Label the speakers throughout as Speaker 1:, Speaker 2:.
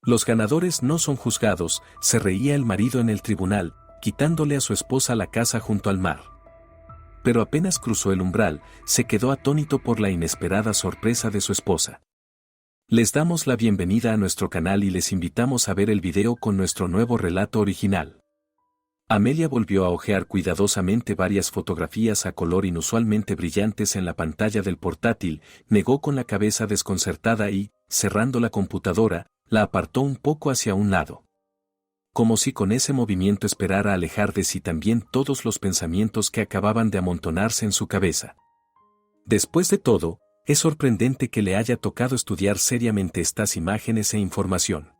Speaker 1: Los ganadores no son juzgados, se reía el marido en el tribunal, quitándole a su esposa la casa junto al mar. Pero apenas cruzó el umbral, se quedó atónito por la inesperada sorpresa de su esposa. Les damos la bienvenida a nuestro canal y les invitamos a ver el video con nuestro nuevo relato original. Amelia volvió a hojear cuidadosamente varias fotografías a color inusualmente brillantes en la pantalla del portátil, negó con la cabeza desconcertada y, cerrando la computadora, la apartó un poco hacia un lado. Como si con ese movimiento esperara alejar de sí también todos los pensamientos que acababan de amontonarse en su cabeza. Después de todo, es sorprendente que le haya tocado estudiar seriamente estas imágenes e información.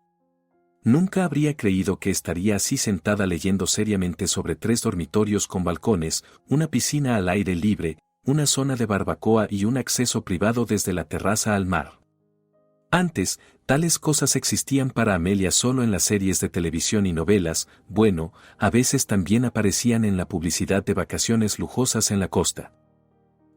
Speaker 1: Nunca habría creído que estaría así sentada leyendo seriamente sobre 3 dormitorios con balcones, una piscina al aire libre, una zona de barbacoa y un acceso privado desde la terraza al mar. Antes, tales cosas existían para Amelia solo en las series de televisión y novelas, bueno, a veces también aparecían en la publicidad de vacaciones lujosas en la costa.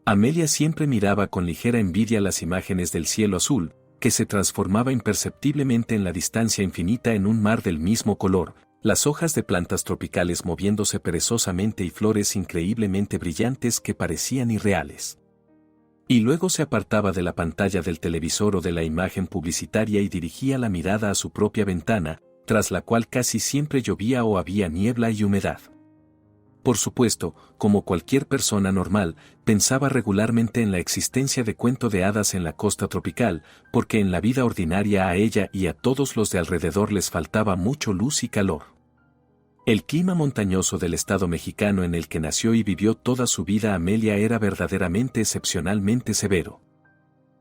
Speaker 1: Amelia siempre miraba con ligera envidia las imágenes del cielo azul, que se transformaba imperceptiblemente en la distancia infinita en un mar del mismo color, las hojas de plantas tropicales moviéndose perezosamente y flores increíblemente brillantes que parecían irreales. Y luego se apartaba de la pantalla del televisor o de la imagen publicitaria y dirigía la mirada a su propia ventana, tras la cual casi siempre llovía o había niebla y humedad. Por supuesto, como cualquier persona normal, pensaba regularmente en la existencia de cuento de hadas en la costa tropical, porque en la vida ordinaria a ella y a todos los de alrededor les faltaba mucho luz y calor. El clima montañoso del estado mexicano en el que nació y vivió toda su vida Amelia era verdaderamente excepcionalmente severo.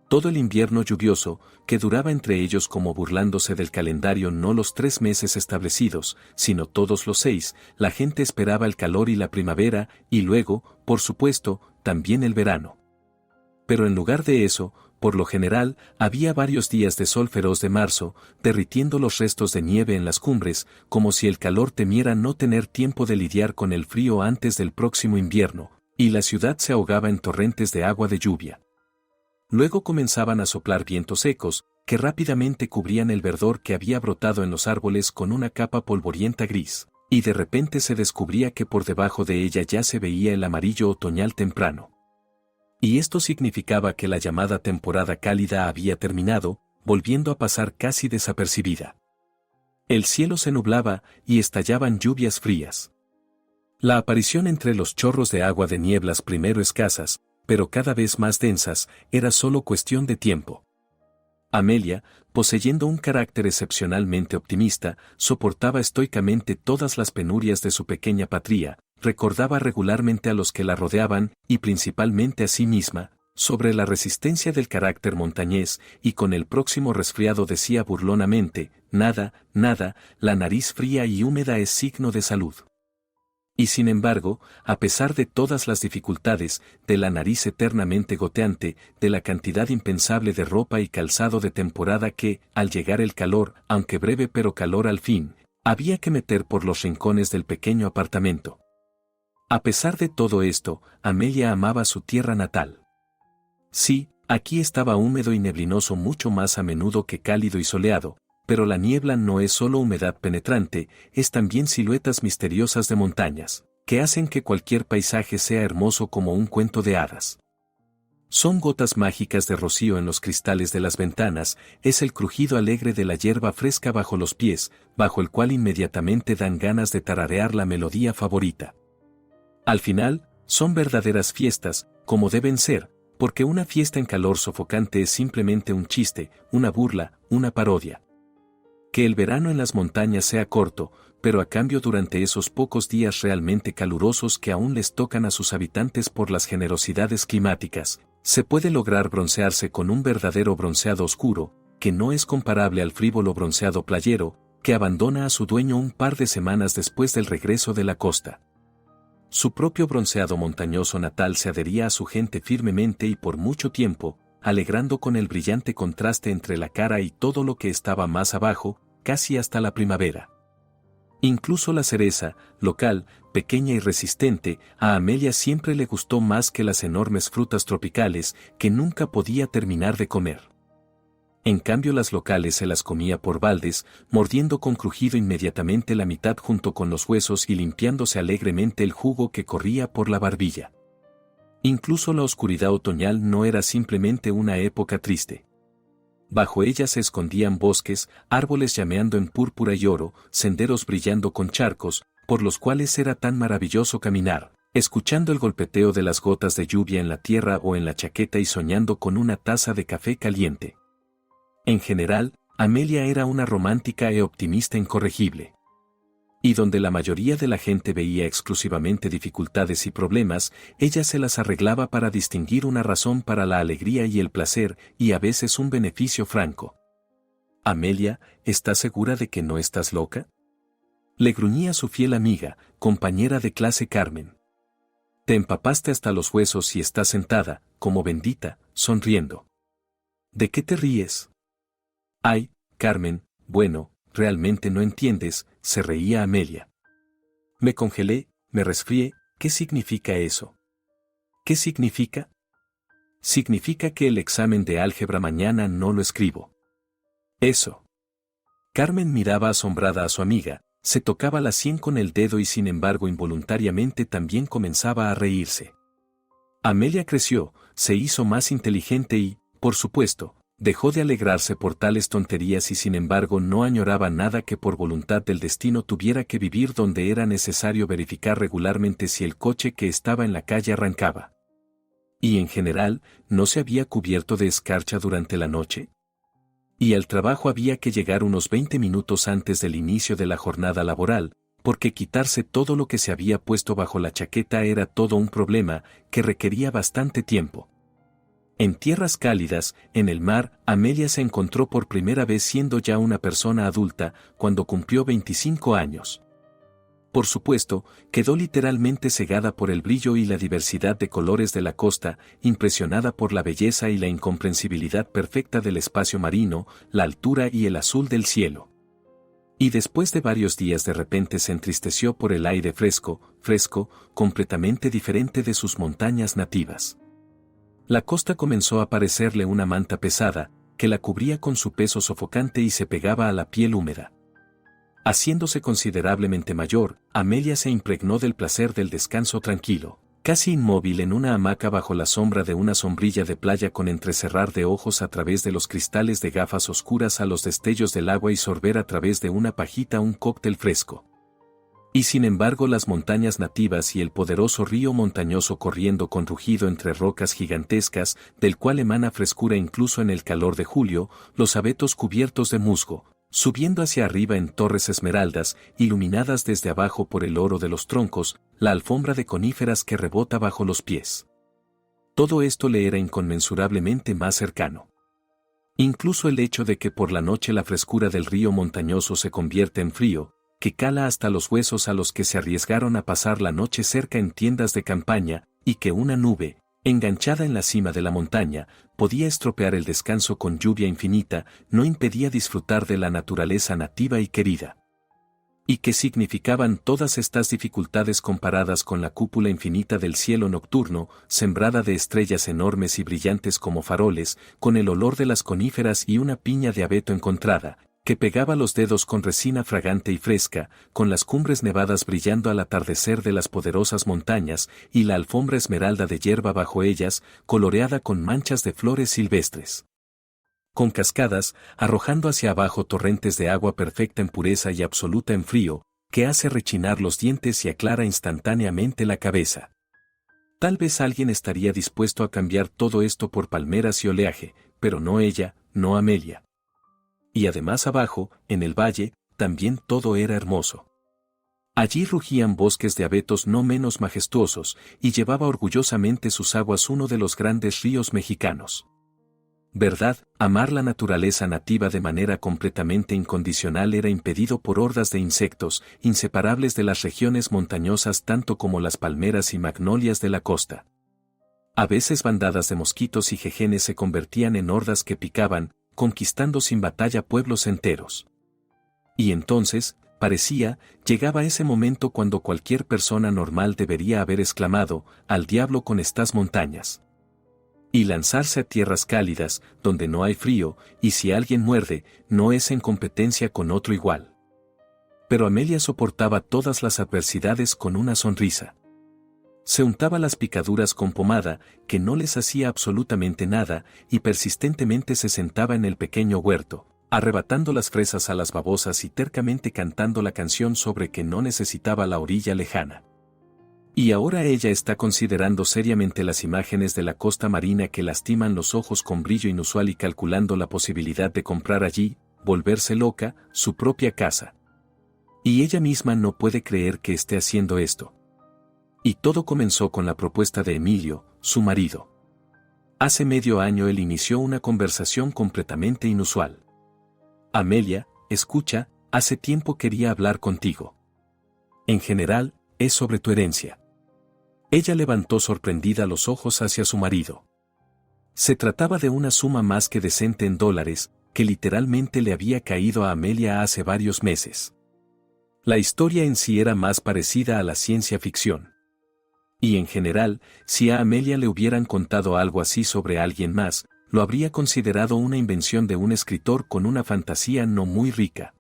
Speaker 1: Todo el invierno lluvioso, que duraba entre ellos como burlándose del calendario no los 3 meses establecidos, sino todos los 6, la gente esperaba el calor y la primavera, y luego, por supuesto, también el verano. Pero en lugar de eso, por lo general, había varios días de sol feroz de marzo, derritiendo los restos de nieve en las cumbres, como si el calor temiera no tener tiempo de lidiar con el frío antes del próximo invierno, y la ciudad se ahogaba en torrentes de agua de lluvia. Luego comenzaban a soplar vientos secos, que rápidamente cubrían el verdor que había brotado en los árboles con una capa polvorienta gris, y de repente se descubría que por debajo de ella ya se veía el amarillo otoñal temprano. Y esto significaba que la llamada temporada cálida había terminado, volviendo a pasar casi desapercibida. El cielo se nublaba y estallaban lluvias frías. La aparición entre los chorros de agua de nieblas primero escasas, pero cada vez más densas, era solo cuestión de tiempo. Amelia, poseyendo un carácter excepcionalmente optimista, soportaba estoicamente todas las penurias de su pequeña patria, recordaba regularmente a los que la rodeaban, y principalmente a sí misma, sobre la resistencia del carácter montañés, y con el próximo resfriado decía burlonamente, nada, la nariz fría y húmeda es signo de salud. Y sin embargo, a pesar de todas las dificultades, de la nariz eternamente goteante, de la cantidad impensable de ropa y calzado de temporada que, al llegar el calor, aunque breve pero calor al fin, había que meter por los rincones del pequeño apartamento. A pesar de todo esto, Amelia amaba su tierra natal. Sí, aquí estaba húmedo y neblinoso mucho más a menudo que cálido y soleado, pero la niebla no es solo humedad penetrante, es también siluetas misteriosas de montañas, que hacen que cualquier paisaje sea hermoso como un cuento de hadas. Son gotas mágicas de rocío en los cristales de las ventanas, es el crujido alegre de la hierba fresca bajo los pies, bajo el cual inmediatamente dan ganas de tararear la melodía favorita. Al final, son verdaderas fiestas, como deben ser, porque una fiesta en calor sofocante es simplemente un chiste, una burla, una parodia. Que el verano en las montañas sea corto, pero a cambio durante esos pocos días realmente calurosos que aún les tocan a sus habitantes por las generosidades climáticas, se puede lograr broncearse con un verdadero bronceado oscuro, que no es comparable al frívolo bronceado playero, que abandona a su dueño un par de semanas después del regreso de la costa. Su propio bronceado montañoso natal se adhería a su gente firmemente y por mucho tiempo, alegrando con el brillante contraste entre la cara y todo lo que estaba más abajo, casi hasta la primavera. Incluso la cereza, local, pequeña y resistente, a Amelia siempre le gustó más que las enormes frutas tropicales que nunca podía terminar de comer. En cambio las locales se las comía por baldes, mordiendo con crujido inmediatamente la mitad junto con los huesos y limpiándose alegremente el jugo que corría por la barbilla. Incluso la oscuridad otoñal no era simplemente una época triste. Bajo ella se escondían bosques, árboles llameando en púrpura y oro, senderos brillando con charcos, por los cuales era tan maravilloso caminar, escuchando el golpeteo de las gotas de lluvia en la tierra o en la chaqueta y soñando con una taza de café caliente. En general, Amelia era una romántica e optimista incorregible. Y donde la mayoría de la gente veía exclusivamente dificultades y problemas, ella se las arreglaba para distinguir una razón para la alegría y el placer, y a veces un beneficio franco. «Amelia, ¿estás segura de que no estás loca?», le gruñía su fiel amiga, compañera de clase Carmen. «Te empapaste hasta los huesos y estás sentada, como bendita, sonriendo. ¿De qué te ríes?». «Ay, Carmen, bueno, realmente no entiendes», se reía Amelia. «Me congelé, me resfrié, ¿qué significa eso?». «¿Qué significa?». «Significa que el examen de álgebra mañana no lo escribo». «Eso». Carmen miraba asombrada a su amiga, se tocaba la sien con el dedo y sin embargo involuntariamente también comenzaba a reírse. Amelia creció, se hizo más inteligente y, por supuesto, dejó de alegrarse por tales tonterías y sin embargo no añoraba nada que por voluntad del destino tuviera que vivir donde era necesario verificar regularmente si el coche que estaba en la calle arrancaba. Y en general, ¿no se había cubierto de escarcha durante la noche? Y al trabajo había que llegar unos 20 minutos antes del inicio de la jornada laboral, porque quitarse todo lo que se había puesto bajo la chaqueta era todo un problema que requería bastante tiempo. En tierras cálidas, en el mar, Amelia se encontró por primera vez siendo ya una persona adulta, cuando cumplió 25 años. Por supuesto, quedó literalmente cegada por el brillo y la diversidad de colores de la costa, impresionada por la belleza y la incomprensibilidad perfecta del espacio marino, la altura y el azul del cielo. Y después de varios días de repente se entristeció por el aire fresco, completamente diferente de sus montañas nativas. La costa comenzó a parecerle una manta pesada, que la cubría con su peso sofocante y se pegaba a la piel húmeda. Haciéndose considerablemente mayor, Amelia se impregnó del placer del descanso tranquilo, casi inmóvil en una hamaca bajo la sombra de una sombrilla de playa con entrecerrar de ojos a través de los cristales de gafas oscuras a los destellos del agua y sorber a través de una pajita un cóctel fresco. Y sin embargo las montañas nativas y el poderoso río montañoso corriendo con rugido entre rocas gigantescas, del cual emana frescura incluso en el calor de julio, los abetos cubiertos de musgo, subiendo hacia arriba en torres esmeraldas, iluminadas desde abajo por el oro de los troncos, la alfombra de coníferas que rebota bajo los pies. Todo esto le era inconmensurablemente más cercano. Incluso el hecho de que por la noche la frescura del río montañoso se convierte en frío, que cala hasta los huesos a los que se arriesgaron a pasar la noche cerca en tiendas de campaña, y que una nube, enganchada en la cima de la montaña, podía estropear el descanso con lluvia infinita, no impedía disfrutar de la naturaleza nativa y querida. ¿Y qué significaban todas estas dificultades comparadas con la cúpula infinita del cielo nocturno, sembrada de estrellas enormes y brillantes como faroles, con el olor de las coníferas y una piña de abeto encontrada, que pegaba los dedos con resina fragante y fresca, con las cumbres nevadas brillando al atardecer de las poderosas montañas y la alfombra esmeralda de hierba bajo ellas, coloreada con manchas de flores silvestres? Con cascadas, arrojando hacia abajo torrentes de agua perfecta en pureza y absoluta en frío, que hace rechinar los dientes y aclara instantáneamente la cabeza. Tal vez alguien estaría dispuesto a cambiar todo esto por palmeras y oleaje, pero no ella, no Amelia. Y además abajo, en el valle, también todo era hermoso. Allí rugían bosques de abetos no menos majestuosos, y llevaba orgullosamente sus aguas uno de los grandes ríos mexicanos. ¿Verdad? Amar la naturaleza nativa de manera completamente incondicional era impedido por hordas de insectos, inseparables de las regiones montañosas tanto como las palmeras y magnolias de la costa. A veces bandadas de mosquitos y jejenes se convertían en hordas que picaban, conquistando sin batalla pueblos enteros. Y entonces, parecía, llegaba ese momento cuando cualquier persona normal debería haber exclamado, «¡Al diablo con estas montañas!». Y lanzarse a tierras cálidas, donde no hay frío, y si alguien muerde, no es en competencia con otro igual. Pero Amelia soportaba todas las adversidades con una sonrisa. Se untaba las picaduras con pomada, que no les hacía absolutamente nada, y persistentemente se sentaba en el pequeño huerto, arrebatando las fresas a las babosas y tercamente cantando la canción sobre que no necesitaba la orilla lejana. Y ahora ella está considerando seriamente las imágenes de la costa marina que lastiman los ojos con brillo inusual y calculando la posibilidad de comprar allí, volverse loca, su propia casa. Y ella misma no puede creer que esté haciendo esto. Y todo comenzó con la propuesta de Emilio, su marido. Hace medio año él inició una conversación completamente inusual. Amelia, escucha, hace tiempo quería hablar contigo. En general, es sobre tu herencia. Ella levantó sorprendida los ojos hacia su marido. Se trataba de una suma más que decente en dólares, que literalmente le había caído a Amelia hace varios meses. La historia en sí era más parecida a la ciencia ficción. Y en general, si a Amelia le hubieran contado algo así sobre alguien más, lo habría considerado una invención de un escritor con una fantasía no muy rica.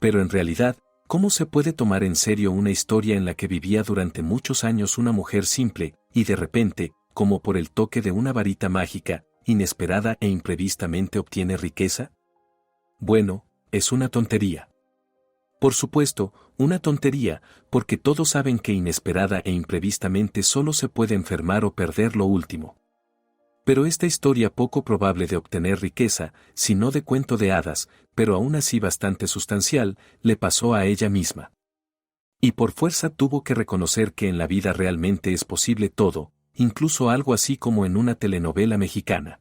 Speaker 1: Pero en realidad, ¿cómo se puede tomar en serio una historia en la que vivía durante muchos años una mujer simple, y de repente, como por el toque de una varita mágica, inesperada e imprevistamente obtiene riqueza? Bueno, es una tontería. Por supuesto, una tontería, porque todos saben que inesperada e imprevistamente solo se puede enfermar o perder lo último. Pero esta historia poco probable de obtener riqueza, si no de cuento de hadas, pero aún así bastante sustancial, le pasó a ella misma. Y por fuerza tuvo que reconocer que en la vida realmente es posible todo, incluso algo así como en una telenovela mexicana.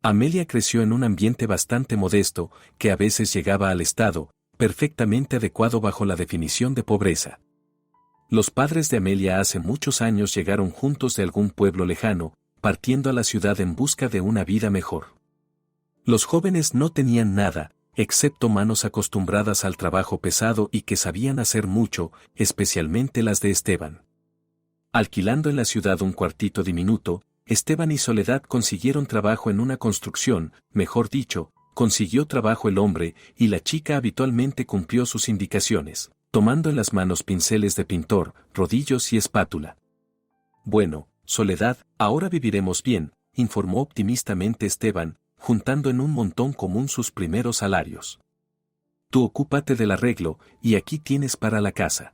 Speaker 1: Amelia creció en un ambiente bastante modesto, que a veces llegaba al estado, perfectamente adecuado bajo la definición de pobreza. Los padres de Amelia hace muchos años llegaron juntos de algún pueblo lejano, partiendo a la ciudad en busca de una vida mejor. Los jóvenes no tenían nada, excepto manos acostumbradas al trabajo pesado y que sabían hacer mucho, especialmente las de Esteban. Alquilando en la ciudad un cuartito diminuto, Esteban y Soledad consiguieron trabajo en una construcción, mejor dicho, consiguió trabajo el hombre, y la chica habitualmente cumplió sus indicaciones, tomando en las manos pinceles de pintor, rodillos y espátula. Bueno, Soledad, ahora viviremos bien, informó optimistamente Esteban, juntando en un montón común sus primeros salarios. Tú ocúpate del arreglo, y aquí tienes para la casa.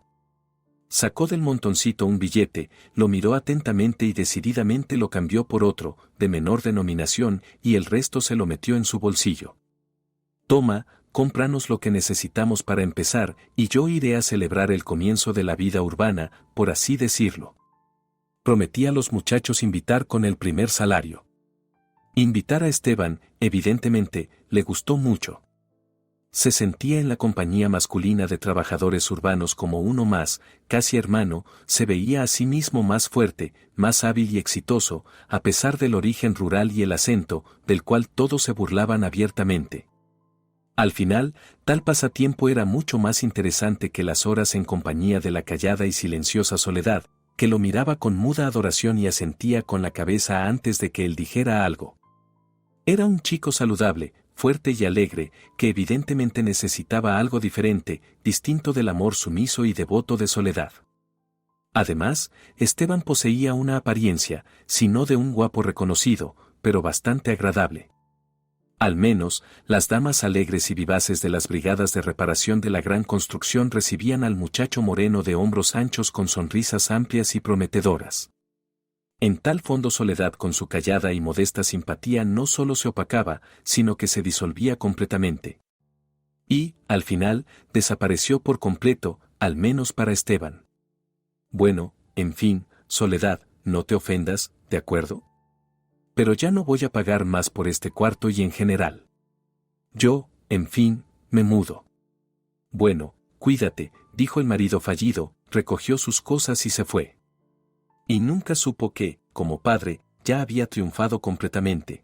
Speaker 1: Sacó del montoncito un billete, lo miró atentamente y decididamente lo cambió por otro, de menor denominación, y el resto se lo metió en su bolsillo. Toma, cómpranos lo que necesitamos para empezar, y yo iré a celebrar el comienzo de la vida urbana, por así decirlo. Prometí a los muchachos invitar con el primer salario. Invitar a Esteban, evidentemente, le gustó mucho. Se sentía en la compañía masculina de trabajadores urbanos como uno más, casi hermano, se veía a sí mismo más fuerte, más hábil y exitoso, a pesar del origen rural y el acento, del cual todos se burlaban abiertamente. Al final, tal pasatiempo era mucho más interesante que las horas en compañía de la callada y silenciosa Soledad, que lo miraba con muda adoración y asentía con la cabeza antes de que él dijera algo. Era un chico saludable, fuerte y alegre, que evidentemente necesitaba algo diferente, distinto del amor sumiso y devoto de Soledad. Además, Esteban poseía una apariencia, si no de un guapo reconocido, pero bastante agradable. Al menos, las damas alegres y vivaces de las brigadas de reparación de la gran construcción recibían al muchacho moreno de hombros anchos con sonrisas amplias y prometedoras. En tal fondo Soledad con su callada y modesta simpatía no solo se opacaba, sino que se disolvía completamente. Y, al final, desapareció por completo, al menos para Esteban. Bueno, en fin, Soledad, no te ofendas, ¿de acuerdo? Pero ya no voy a pagar más por este cuarto y en general. Yo, en fin, me mudo. Bueno, cuídate, dijo el marido fallido, recogió sus cosas y se fue. Y nunca supo que, como padre, ya había triunfado completamente.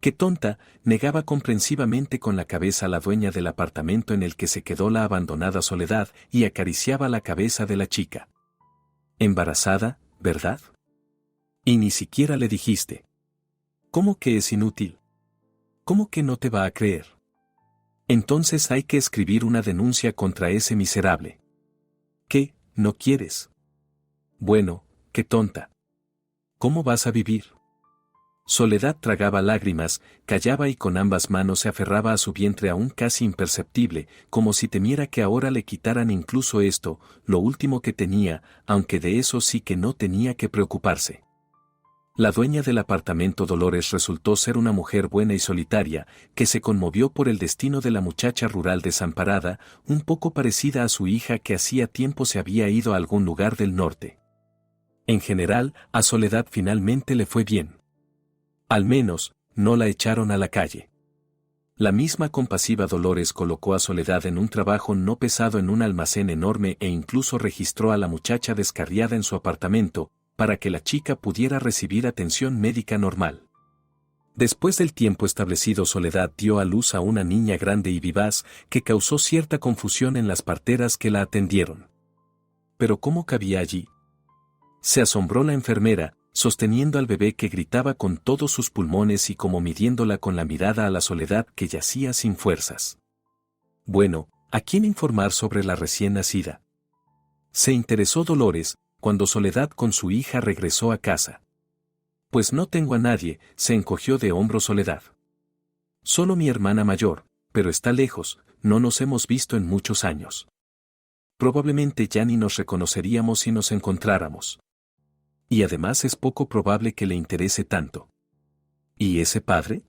Speaker 1: ¡Qué tonta!, negaba comprensivamente con la cabeza la dueña del apartamento en el que se quedó la abandonada Soledad y acariciaba la cabeza de la chica. Embarazada, ¿verdad? Y ni siquiera le dijiste. ¿Cómo que es inútil? ¿Cómo que no te va a creer? Entonces hay que escribir una denuncia contra ese miserable. ¿Qué? ¿No quieres? Bueno, qué tonta. ¿Cómo vas a vivir? Soledad tragaba lágrimas, callaba y con ambas manos se aferraba a su vientre aún casi imperceptible, como si temiera que ahora le quitaran incluso esto, lo último que tenía, aunque de eso sí que no tenía que preocuparse. La dueña del apartamento Dolores resultó ser una mujer buena y solitaria, que se conmovió por el destino de la muchacha rural desamparada, un poco parecida a su hija que hacía tiempo se había ido a algún lugar del norte. En general, a Soledad finalmente le fue bien. Al menos, no la echaron a la calle. La misma compasiva Dolores colocó a Soledad en un trabajo no pesado en un almacén enorme e incluso registró a la muchacha descarriada en su apartamento, para que la chica pudiera recibir atención médica normal. Después del tiempo establecido, Soledad dio a luz a una niña grande y vivaz que causó cierta confusión en las parteras que la atendieron. ¿Pero cómo cabía allí? Se asombró la enfermera, sosteniendo al bebé que gritaba con todos sus pulmones y como midiéndola con la mirada a la Soledad que yacía sin fuerzas. Bueno, ¿a quién informar sobre la recién nacida? Se interesó Dolores, cuando Soledad con su hija regresó a casa. Pues no tengo a nadie, se encogió de hombros Soledad. Solo mi hermana mayor, pero está lejos, no nos hemos visto en muchos años. Probablemente ya ni nos reconoceríamos si nos encontráramos. Y además es poco probable que le interese tanto. ¿Y ese padre?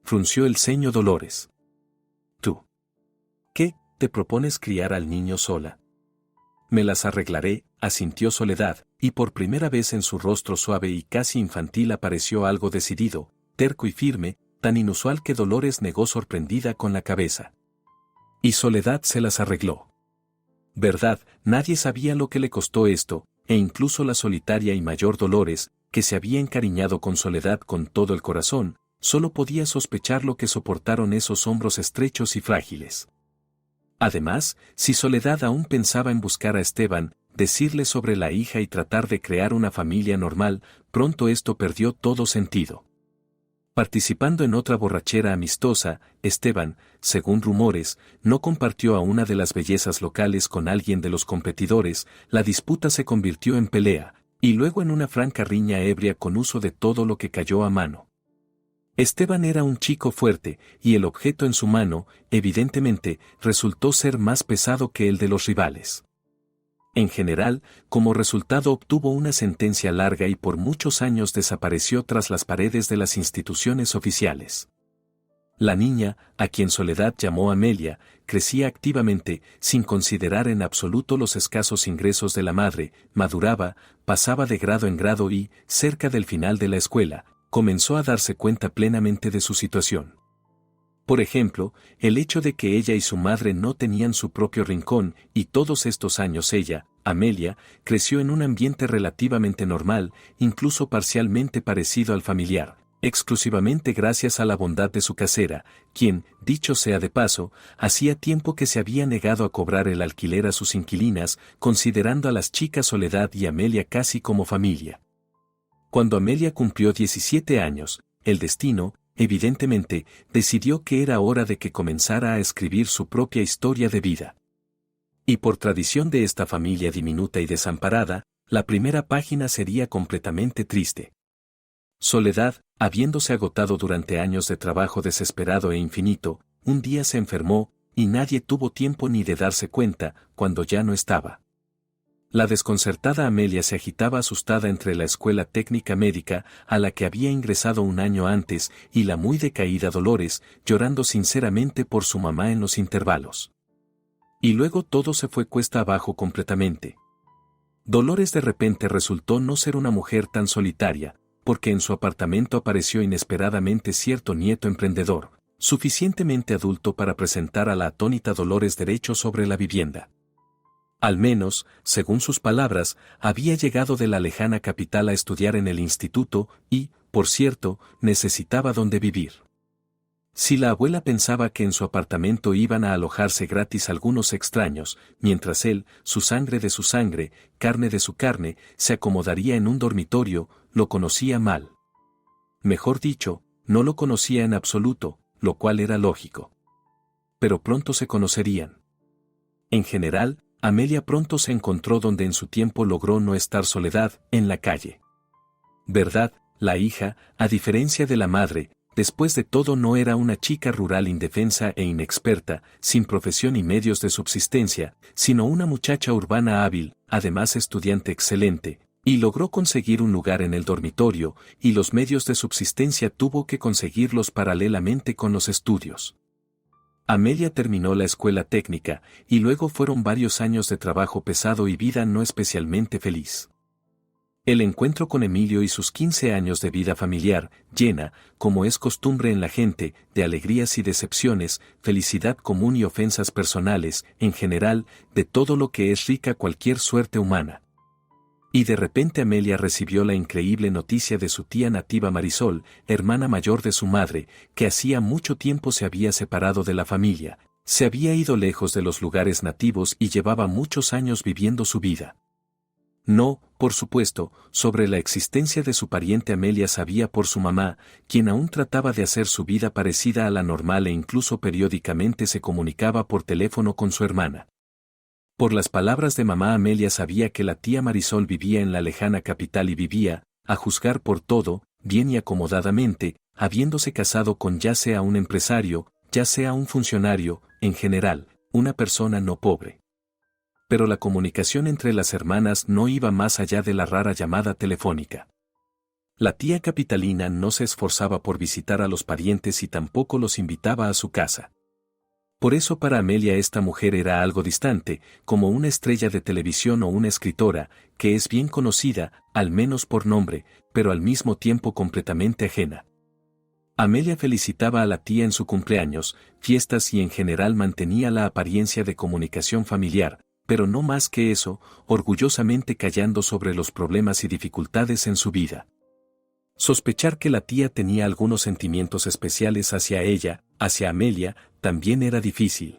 Speaker 1: Frunció el ceño Dolores. ¿Tú? ¿Qué, te propones criar al niño sola? Me las arreglaré, asintió Soledad, y por primera vez en su rostro suave y casi infantil apareció algo decidido, terco y firme, tan inusual que Dolores negó sorprendida con la cabeza. Y Soledad se las arregló. ¿Verdad? Nadie sabía lo que le costó esto, e incluso la solitaria y mayor Dolores, que se había encariñado con Soledad con todo el corazón, solo podía sospechar lo que soportaron esos hombros estrechos y frágiles. Además, si Soledad aún pensaba en buscar a Esteban, decirle sobre la hija y tratar de crear una familia normal, pronto esto perdió todo sentido. Participando en otra borrachera amistosa, Esteban, según rumores, no compartió a una de las bellezas locales con alguien de los competidores, la disputa se convirtió en pelea, y luego en una franca riña ebria con uso de todo lo que cayó a mano. Esteban era un chico fuerte, y el objeto en su mano, evidentemente, resultó ser más pesado que el de los rivales. En general, como resultado obtuvo una sentencia larga y por muchos años desapareció tras las paredes de las instituciones oficiales. La niña, a quien Soledad llamó Amelia, crecía activamente, sin considerar en absoluto los escasos ingresos de la madre, maduraba, pasaba de grado en grado y, cerca del final de la escuela, comenzó a darse cuenta plenamente de su situación. Por ejemplo, el hecho de que ella y su madre no tenían su propio rincón, y todos estos años ella, Amelia, creció en un ambiente relativamente normal, incluso parcialmente parecido al familiar, exclusivamente gracias a la bondad de su casera, quien, dicho sea de paso, hacía tiempo que se había negado a cobrar el alquiler a sus inquilinas, considerando a las chicas Soledad y Amelia casi como familia. Cuando Amelia cumplió 17 años, el destino, evidentemente, decidió que era hora de que comenzara a escribir su propia historia de vida. Y por tradición de esta familia diminuta y desamparada, la primera página sería completamente triste. Soledad, habiéndose agotado durante años de trabajo desesperado e infinito, un día se enfermó, y nadie tuvo tiempo ni de darse cuenta, cuando ya no estaba. La desconcertada Amelia se agitaba asustada entre la escuela técnica médica, a la que había ingresado un año antes, y la muy decaída Dolores, llorando sinceramente por su mamá en los intervalos. Y luego todo se fue cuesta abajo completamente. Dolores de repente resultó no ser una mujer tan solitaria, porque en su apartamento apareció inesperadamente cierto nieto emprendedor, suficientemente adulto para presentar a la atónita Dolores derechos sobre la vivienda. Al menos, según sus palabras, había llegado de la lejana capital a estudiar en el instituto y, por cierto, necesitaba donde vivir. Si la abuela pensaba que en su apartamento iban a alojarse gratis algunos extraños, mientras él, su sangre de su sangre, carne de su carne, se acomodaría en un dormitorio, lo conocía mal. Mejor dicho, no lo conocía en absoluto, lo cual era lógico. Pero pronto se conocerían. En general, Amelia pronto se encontró donde en su tiempo logró no estar soledad, en la calle. ¿Verdad? La hija, a diferencia de la madre, después de todo no era una chica rural indefensa e inexperta, sin profesión y medios de subsistencia, sino una muchacha urbana hábil, además estudiante excelente, y logró conseguir un lugar en el dormitorio, y los medios de subsistencia tuvo que conseguirlos paralelamente con los estudios. Amelia terminó la escuela técnica, y luego fueron varios años de trabajo pesado y vida no especialmente feliz. El encuentro con Emilio y sus 15 años de vida familiar, llena, como es costumbre en la gente, de alegrías y decepciones, felicidad común y ofensas personales, en general, de todo lo que es rica cualquier suerte humana. Y de repente Amelia recibió la increíble noticia de su tía nativa Marisol, hermana mayor de su madre, que hacía mucho tiempo se había separado de la familia, se había ido lejos de los lugares nativos y llevaba muchos años viviendo su vida. No, por supuesto, sobre la existencia de su pariente Amelia sabía por su mamá, quien aún trataba de hacer su vida parecida a la normal e incluso periódicamente se comunicaba por teléfono con su hermana. Por las palabras de mamá Amelia sabía que la tía Marisol vivía en la lejana capital y vivía, a juzgar por todo, bien y acomodadamente, habiéndose casado con ya sea un empresario, ya sea un funcionario, en general, una persona no pobre. Pero la comunicación entre las hermanas no iba más allá de la rara llamada telefónica. La tía capitalina no se esforzaba por visitar a los parientes y tampoco los invitaba a su casa. Por eso para Amelia esta mujer era algo distante, como una estrella de televisión o una escritora, que es bien conocida, al menos por nombre, pero al mismo tiempo completamente ajena. Amelia felicitaba a la tía en su cumpleaños, fiestas y en general mantenía la apariencia de comunicación familiar, pero no más que eso, orgullosamente callando sobre los problemas y dificultades en su vida. Sospechar que la tía tenía algunos sentimientos especiales hacia ella, hacia Amelia, también era difícil.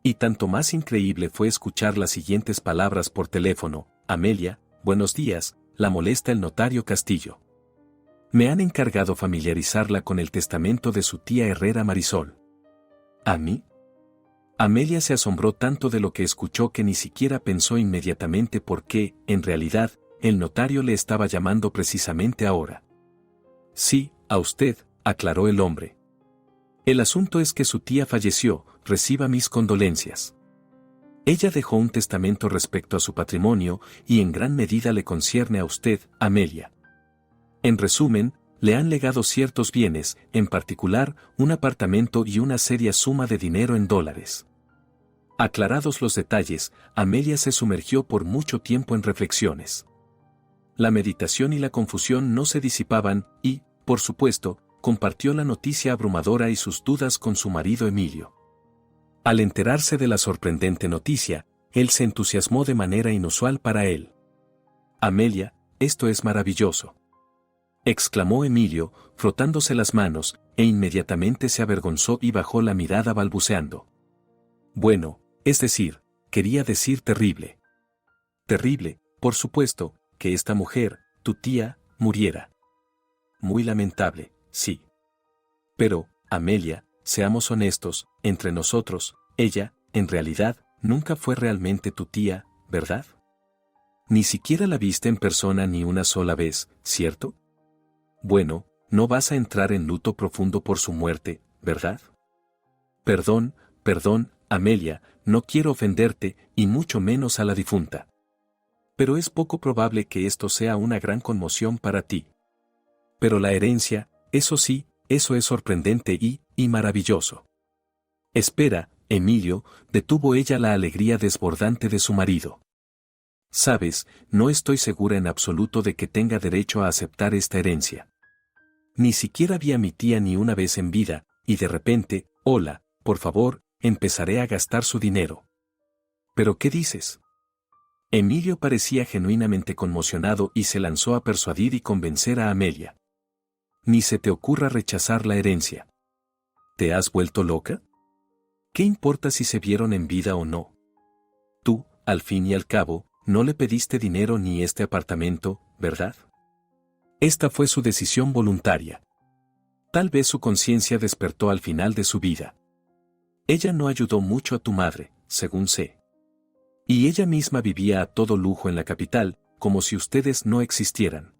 Speaker 1: Y tanto más increíble fue escuchar las siguientes palabras por teléfono: Amelia, buenos días, la molesta el notario Castillo. Me han encargado familiarizarla con el testamento de su tía Herrera Marisol. ¿A mí? Amelia se asombró tanto de lo que escuchó que ni siquiera pensó inmediatamente por qué, en realidad, el notario le estaba llamando precisamente ahora. Sí, a usted, aclaró el hombre. El asunto es que su tía falleció, reciba mis condolencias. Ella dejó un testamento respecto a su patrimonio y en gran medida le concierne a usted, Amelia. En resumen, le han legado ciertos bienes, en particular, un apartamento y una seria suma de dinero en dólares. Aclarados los detalles, Amelia se sumergió por mucho tiempo en reflexiones. La meditación y la confusión no se disipaban y, por supuesto, compartió la noticia abrumadora y sus dudas con su marido Emilio. Al enterarse de la sorprendente noticia, él se entusiasmó de manera inusual para él. Amelia, esto es maravilloso, exclamó Emilio, frotándose las manos, e inmediatamente se avergonzó y bajó la mirada balbuceando. Bueno, es decir, quería decir terrible. Terrible, por supuesto, que esta mujer, tu tía, muriera. Muy lamentable, sí. Pero, Amelia, seamos honestos, entre nosotros, ella, en realidad, nunca fue realmente tu tía, ¿verdad? Ni siquiera la viste en persona ni una sola vez, ¿cierto? Bueno, no vas a entrar en luto profundo por su muerte, ¿verdad? Perdón, Amelia, no quiero ofenderte, y mucho menos a la difunta. Pero es poco probable que esto sea una gran conmoción para ti. Pero la herencia, eso sí, eso es sorprendente y maravilloso. Espera, Emilio, detuvo ella la alegría desbordante de su marido. Sabes, no estoy segura en absoluto de que tenga derecho a aceptar esta herencia. Ni siquiera vi a mi tía ni una vez en vida, y de repente, hola, por favor, empezaré a gastar su dinero. ¿Pero qué dices? Emilio parecía genuinamente conmocionado y se lanzó a persuadir y convencer a Amelia. Ni se te ocurra rechazar la herencia. ¿Te has vuelto loca? ¿Qué importa si se vieron en vida o no? Tú, al fin y al cabo, no le pediste dinero ni este apartamento, ¿verdad? Esta fue su decisión voluntaria. Tal vez su conciencia despertó al final de su vida. Ella no ayudó mucho a tu madre, según sé. Y ella misma vivía a todo lujo en la capital, como si ustedes no existieran.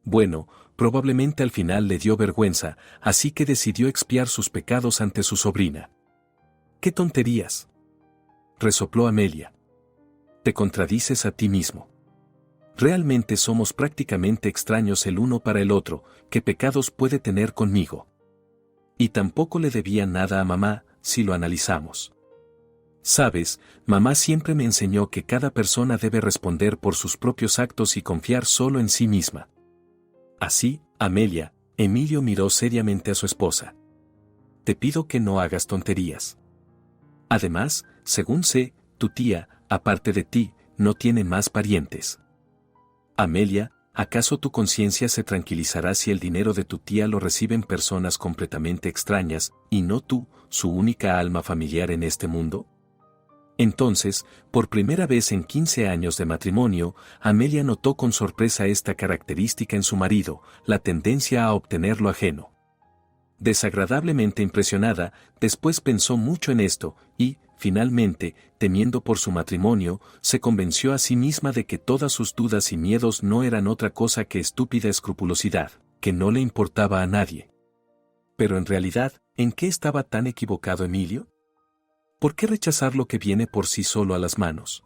Speaker 1: Bueno, probablemente al final le dio vergüenza, así que decidió expiar sus pecados ante su sobrina. ¡Qué tonterías!, resopló Amelia. Te contradices a ti mismo. Realmente somos prácticamente extraños el uno para el otro. ¿Qué pecados puede tener conmigo? Y tampoco le debía nada a mamá, si lo analizamos. Sabes, mamá siempre me enseñó que cada persona debe responder por sus propios actos y confiar solo en sí misma. Así, Amelia, Emilio miró seriamente a su esposa. Te pido que no hagas tonterías. Además, según sé, tu tía, aparte de ti, no tiene más parientes. Amelia, ¿acaso tu conciencia se tranquilizará si el dinero de tu tía lo reciben personas completamente extrañas, y no tú, su única alma familiar en este mundo? Entonces, por primera vez en 15 años de matrimonio, Amelia notó con sorpresa esta característica en su marido, la tendencia a obtener lo ajeno. Desagradablemente impresionada, después pensó mucho en esto, y, finalmente, temiendo por su matrimonio, se convenció a sí misma de que todas sus dudas y miedos no eran otra cosa que estúpida escrupulosidad, que no le importaba a nadie. Pero en realidad, ¿en qué estaba tan equivocado Emilio? ¿Por qué rechazar lo que viene por sí solo a las manos?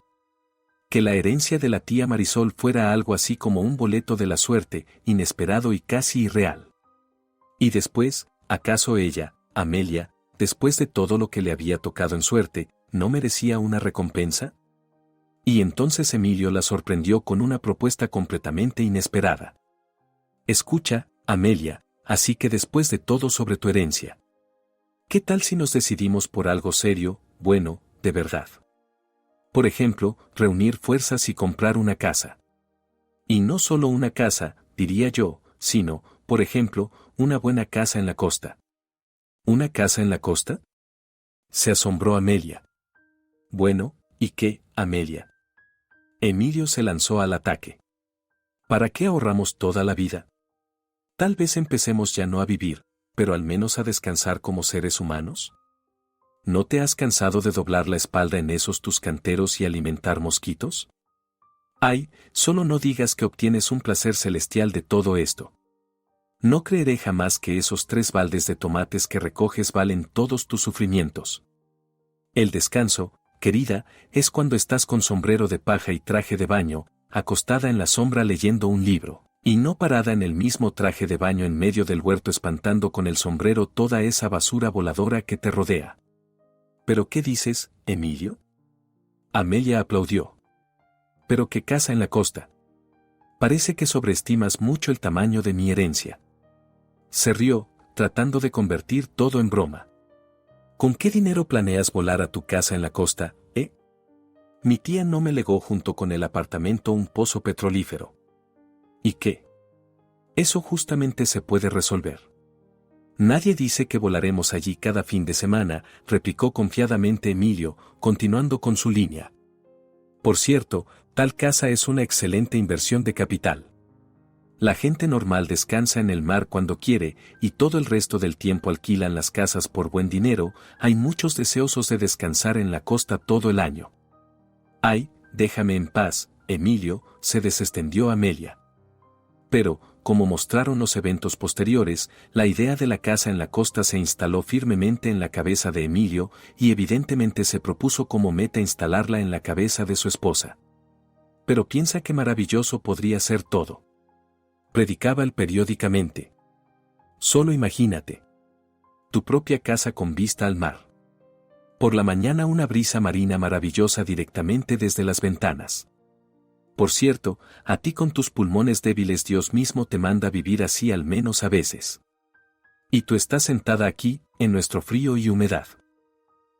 Speaker 1: Que la herencia de la tía Marisol fuera algo así como un boleto de la suerte, inesperado y casi irreal. Y después, ¿acaso ella, Amelia, después de todo lo que le había tocado en suerte, no merecía una recompensa? Y entonces Emilio la sorprendió con una propuesta completamente inesperada. Escucha, Amelia, así que después de todo sobre tu herencia, ¿qué tal si nos decidimos por algo serio, bueno, de verdad? Por ejemplo, reunir fuerzas y comprar una casa. Y no solo una casa, diría yo, sino, por ejemplo, una buena casa en la costa. ¿Una casa en la costa?, se asombró Amelia. Bueno, ¿y qué, Amelia? Emilio se lanzó al ataque. ¿Para qué ahorramos toda la vida? Tal vez empecemos ya no a vivir, pero al menos a descansar como seres humanos. ¿No te has cansado de doblar la espalda en esos tus canteros y alimentar mosquitos? Ay, solo no digas que obtienes un placer celestial de todo esto. No creeré jamás que esos 3 baldes de tomates que recoges valen todos tus sufrimientos. El descanso, querida, es cuando estás con sombrero de paja y traje de baño, acostada en la sombra leyendo un libro, y no parada en el mismo traje de baño en medio del huerto espantando con el sombrero toda esa basura voladora que te rodea. ¿Pero qué dices, Emilio? Amelia aplaudió. ¿Pero qué casa en la costa? Parece que sobreestimas mucho el tamaño de mi herencia. Se rió, tratando de convertir todo en broma. ¿Con qué dinero planeas volar a tu casa en la costa, eh? Mi tía no me legó junto con el apartamento un pozo petrolífero. ¿Y qué? Eso justamente se puede resolver. Nadie dice que volaremos allí cada fin de semana, replicó confiadamente Emilio, continuando con su línea. Por cierto, tal casa es una excelente inversión de capital. La gente normal descansa en el mar cuando quiere, y todo el resto del tiempo alquilan las casas por buen dinero. Hay muchos deseosos de descansar en la costa todo el año. Ay, déjame en paz, Emilio, se desextendió Amelia. Pero, como mostraron los eventos posteriores, la idea de la casa en la costa se instaló firmemente en la cabeza de Emilio, y evidentemente se propuso como meta instalarla en la cabeza de su esposa. Pero piensa qué maravilloso podría ser todo. Predicaba él periódicamente. Solo imagínate. Tu propia casa con vista al mar. Por la mañana una brisa marina maravillosa directamente desde las ventanas. Por cierto, a ti con tus pulmones débiles Dios mismo te manda vivir así al menos a veces. Y tú estás sentada aquí, en nuestro frío y humedad.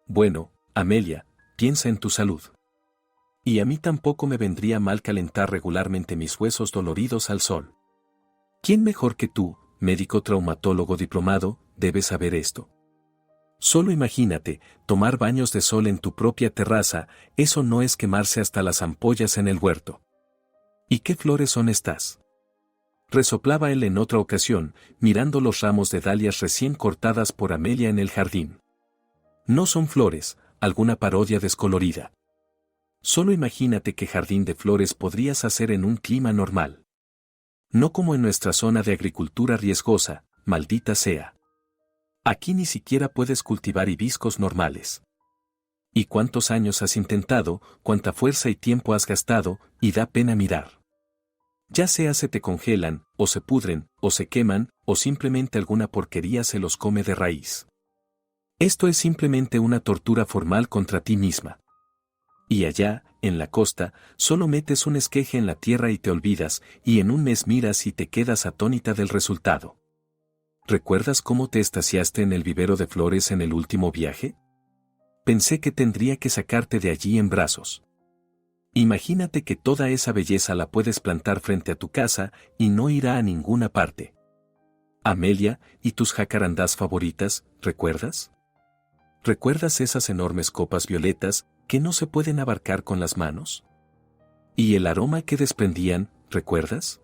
Speaker 1: Bueno, Amelia, piensa en tu salud. Y a mí tampoco me vendría mal calentar regularmente mis huesos doloridos al sol. ¿Quién mejor que tú, médico traumatólogo diplomado, debe saber esto? Solo imagínate, tomar baños de sol en tu propia terraza, eso no es quemarse hasta las ampollas en el huerto. ¿Y qué flores son estas? resoplaba él en otra ocasión, mirando los ramos de dalias recién cortadas por Amelia en el jardín. No son flores, alguna parodia descolorida. Solo imagínate qué jardín de flores podrías hacer en un clima normal. No como en nuestra zona de agricultura riesgosa, maldita sea. Aquí ni siquiera puedes cultivar hibiscos normales. ¿Y cuántos años has intentado, cuánta fuerza y tiempo has gastado, y da pena mirar? Ya sea se te congelan, o se pudren, o se queman, o simplemente alguna porquería se los come de raíz. Esto es simplemente una tortura formal contra ti misma. Y allá, en la costa, solo metes un esqueje en la tierra y te olvidas, y en un mes miras y te quedas atónita del resultado. ¿Recuerdas cómo te extasiaste en el vivero de flores en el último viaje? Pensé que tendría que sacarte de allí en brazos. Imagínate que toda esa belleza la puedes plantar frente a tu casa y no irá a ninguna parte. Amelia, ¿y tus jacarandás favoritas, recuerdas? ¿Recuerdas esas enormes copas violetas que no se pueden abarcar con las manos? ¿Y el aroma que desprendían, recuerdas?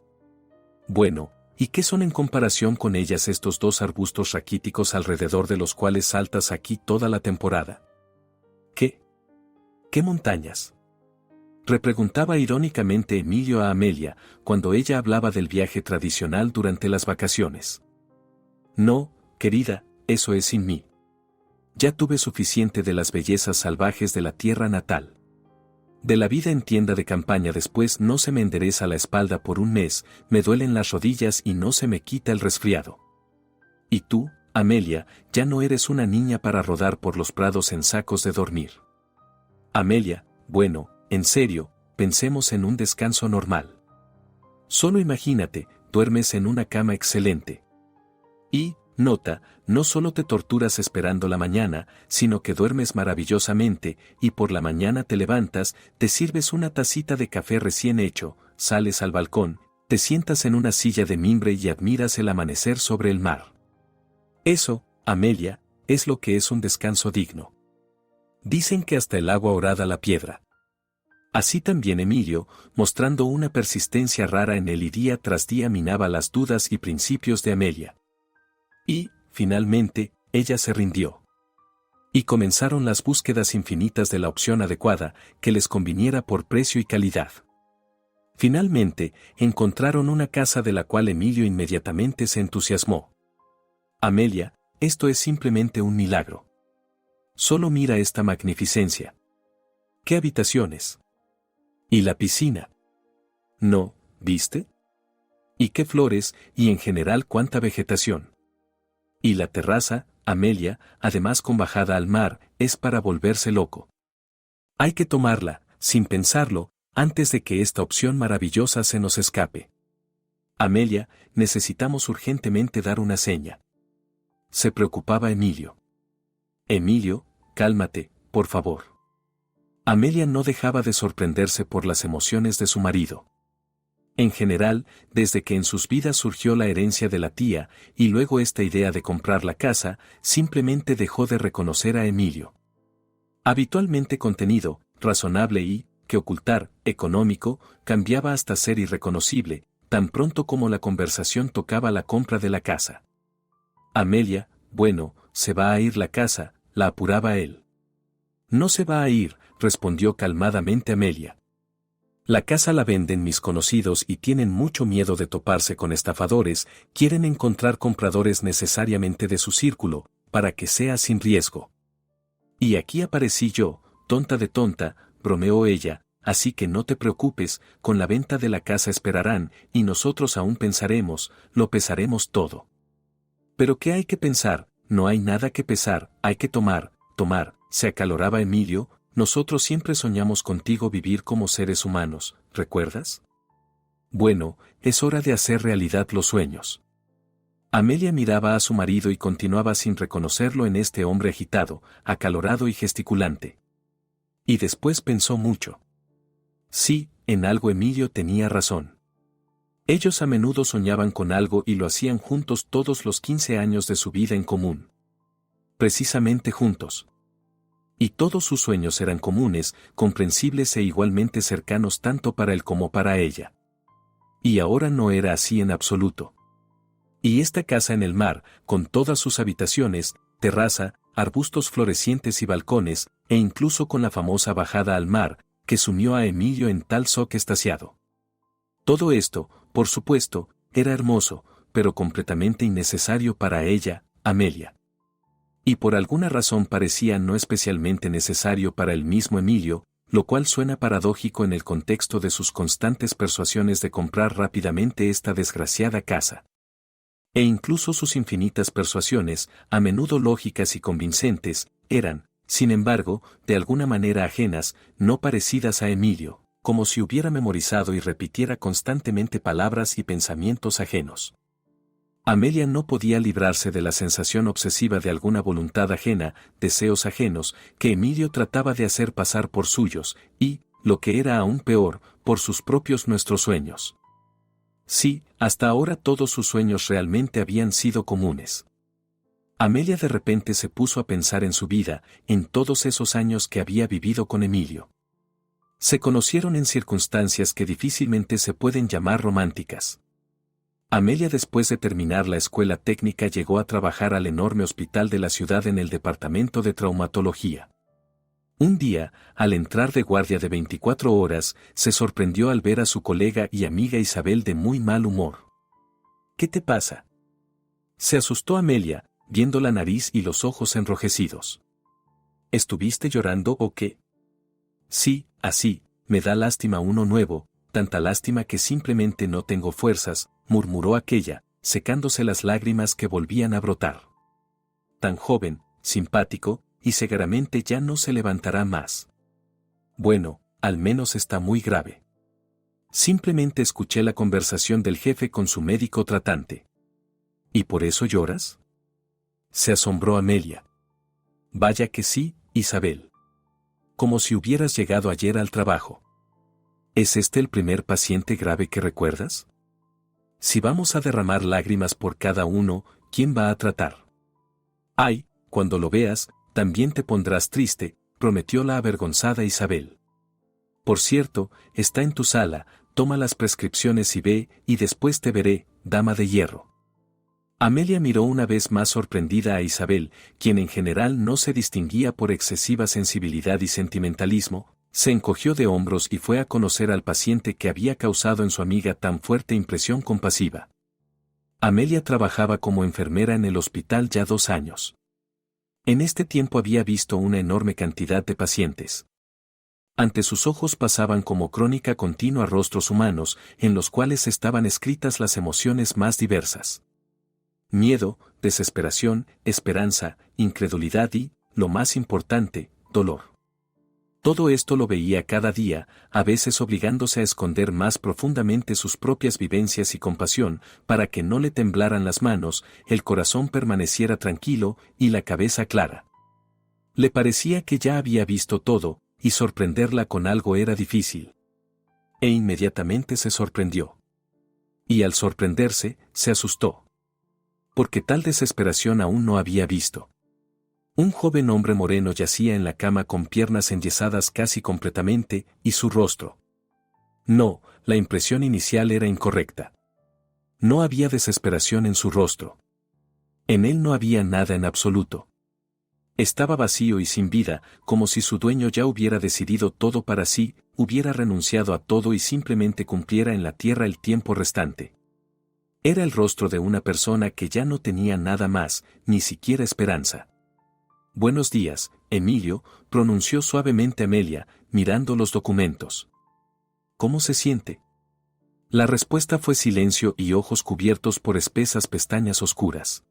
Speaker 1: Bueno, ¿y qué son en comparación con ellas estos dos arbustos raquíticos alrededor de los cuales saltas aquí toda la temporada? ¿Qué? ¿Qué montañas? Repreguntaba irónicamente Emilio a Amelia cuando ella hablaba del viaje tradicional durante las vacaciones. No, querida, eso es sin mí. Ya tuve suficiente de las bellezas salvajes de la tierra natal. De la vida en tienda de campaña después no se me endereza la espalda por un mes, me duelen las rodillas y no se me quita el resfriado. Y tú, Amelia, ya no eres una niña para rodar por los prados en sacos de dormir. Amelia, bueno, en serio, pensemos en un descanso normal. Solo imagínate, duermes en una cama excelente. Y, nota, no solo te torturas esperando la mañana, sino que duermes maravillosamente, y por la mañana te levantas, te sirves una tacita de café recién hecho, sales al balcón, te sientas en una silla de mimbre y admiras el amanecer sobre el mar. Eso, Amelia, es lo que es un descanso digno. Dicen que hasta el agua horada la piedra. Así también Emilio, mostrando una persistencia rara en él y día tras día minaba las dudas y principios de Amelia. Y, finalmente, ella se rindió. Y comenzaron las búsquedas infinitas de la opción adecuada que les conviniera por precio y calidad. Finalmente, encontraron una casa de la cual Emilio inmediatamente se entusiasmó. Amelia, esto es simplemente un milagro. Solo mira esta magnificencia. ¿Qué habitaciones? ¿Y la piscina? No, ¿viste? ¿Y qué flores, y en general cuánta vegetación? Y la terraza, Amelia, además con bajada al mar, es para volverse loco. Hay que tomarla, sin pensarlo, antes de que esta opción maravillosa se nos escape. Amelia, necesitamos urgentemente dar una seña. Se preocupaba Emilio. Emilio, cálmate, por favor. Amelia no dejaba de sorprenderse por las emociones de su marido. En general, desde que en sus vidas surgió la herencia de la tía, y luego esta idea de comprar la casa, simplemente dejó de reconocer a Emilio. Habitualmente contenido, razonable y, que ocultar, económico, cambiaba hasta ser irreconocible, tan pronto como la conversación tocaba la compra de la casa. Amelia, bueno, se va a ir la casa, la apuraba él. No se va a ir, respondió calmadamente Amelia. La casa la venden mis conocidos y tienen mucho miedo de toparse con estafadores, quieren encontrar compradores necesariamente de su círculo, para que sea sin riesgo. Y aquí aparecí yo, tonta de tonta, bromeó ella, así que no te preocupes, con la venta de la casa esperarán, y nosotros aún pensaremos, lo pesaremos todo. ¿Pero qué hay que pensar? No hay nada que pesar, hay que tomar, se acaloraba Emilio, nosotros siempre soñamos contigo vivir como seres humanos, ¿recuerdas? Bueno, es hora de hacer realidad los sueños. Amelia miraba a su marido y continuaba sin reconocerlo en este hombre agitado, acalorado y gesticulante. Y después pensó mucho. Sí, en algo Emilio tenía razón. Ellos a menudo soñaban con algo y lo hacían juntos todos los 15 años de su vida en común. Precisamente juntos. Y todos sus sueños eran comunes, comprensibles e igualmente cercanos tanto para él como para ella. Y ahora no era así en absoluto. Y esta casa en el mar, con todas sus habitaciones, terraza, arbustos florecientes y balcones, e incluso con la famosa bajada al mar, que sumió a Emilio en tal shock extasiado. Todo esto, por supuesto, era hermoso, pero completamente innecesario para ella, Amelia. Y por alguna razón parecía no especialmente necesario para el mismo Emilio, lo cual suena paradójico en el contexto de sus constantes persuasiones de comprar rápidamente esta desgraciada casa. E incluso sus infinitas persuasiones, a menudo lógicas y convincentes, eran, sin embargo, de alguna manera ajenas, no parecidas a Emilio, como si hubiera memorizado y repitiera constantemente palabras y pensamientos ajenos. Amelia no podía librarse de la sensación obsesiva de alguna voluntad ajena, deseos ajenos, que Emilio trataba de hacer pasar por suyos, y, lo que era aún peor, por sus propios nuestros sueños. Sí, hasta ahora todos sus sueños realmente habían sido comunes. Amelia de repente se puso a pensar en su vida, en todos esos años que había vivido con Emilio. Se conocieron en circunstancias que difícilmente se pueden llamar románticas. Amelia, después de terminar la escuela técnica, llegó a trabajar al enorme hospital de la ciudad en el departamento de traumatología. Un día, al entrar de guardia de 24 horas, se sorprendió al ver a su colega y amiga Isabel de muy mal humor. ¿Qué te pasa?, se asustó Amelia, viendo la nariz y los ojos enrojecidos. ¿Estuviste llorando o qué? Sí, así, me da lástima uno nuevo, tanta lástima que simplemente no tengo fuerzas, murmuró aquella, secándose las lágrimas que volvían a brotar. Tan joven, simpático, y seguramente ya no se levantará más. Bueno, al menos está muy grave. Simplemente escuché la conversación del jefe con su médico tratante. ¿Y por eso lloras?, se asombró Amelia. Vaya que sí, Isabel. Como si hubieras llegado ayer al trabajo. ¿Es este el primer paciente grave que recuerdas? Si vamos a derramar lágrimas por cada uno, ¿quién va a tratar? Ay, cuando lo veas, también te pondrás triste, prometió la avergonzada Isabel. Por cierto, está en tu sala, toma las prescripciones y ve, y después te veré, dama de hierro. Amelia miró una vez más sorprendida a Isabel, quien en general no se distinguía por excesiva sensibilidad y sentimentalismo, se encogió de hombros y fue a conocer al paciente que había causado en su amiga tan fuerte impresión compasiva. Amelia trabajaba como enfermera en el hospital ya 2 años. En este tiempo había visto una enorme cantidad de pacientes. Ante sus ojos pasaban como crónica continua rostros humanos, en los cuales estaban escritas las emociones más diversas. Miedo, desesperación, esperanza, incredulidad y, lo más importante, dolor. Todo esto lo veía cada día, a veces obligándose a esconder más profundamente sus propias vivencias y compasión, para que no le temblaran las manos, el corazón permaneciera tranquilo y la cabeza clara. Le parecía que ya había visto todo, y sorprenderla con algo era difícil. E inmediatamente se sorprendió. Y al sorprenderse, se asustó. Porque tal desesperación aún no había visto. Un joven hombre moreno yacía en la cama con piernas enyesadas casi completamente, y su rostro. No, la impresión inicial era incorrecta. No había desesperación en su rostro. En él no había nada en absoluto. Estaba vacío y sin vida, como si su dueño ya hubiera decidido todo para sí, hubiera renunciado a todo y simplemente cumpliera en la tierra el tiempo restante. Era el rostro de una persona que ya no tenía nada más, ni siquiera esperanza. Buenos días, Emilio, pronunció suavemente Amelia, mirando los documentos. ¿Cómo se siente? La respuesta fue silencio y ojos cubiertos por espesas pestañas oscuras.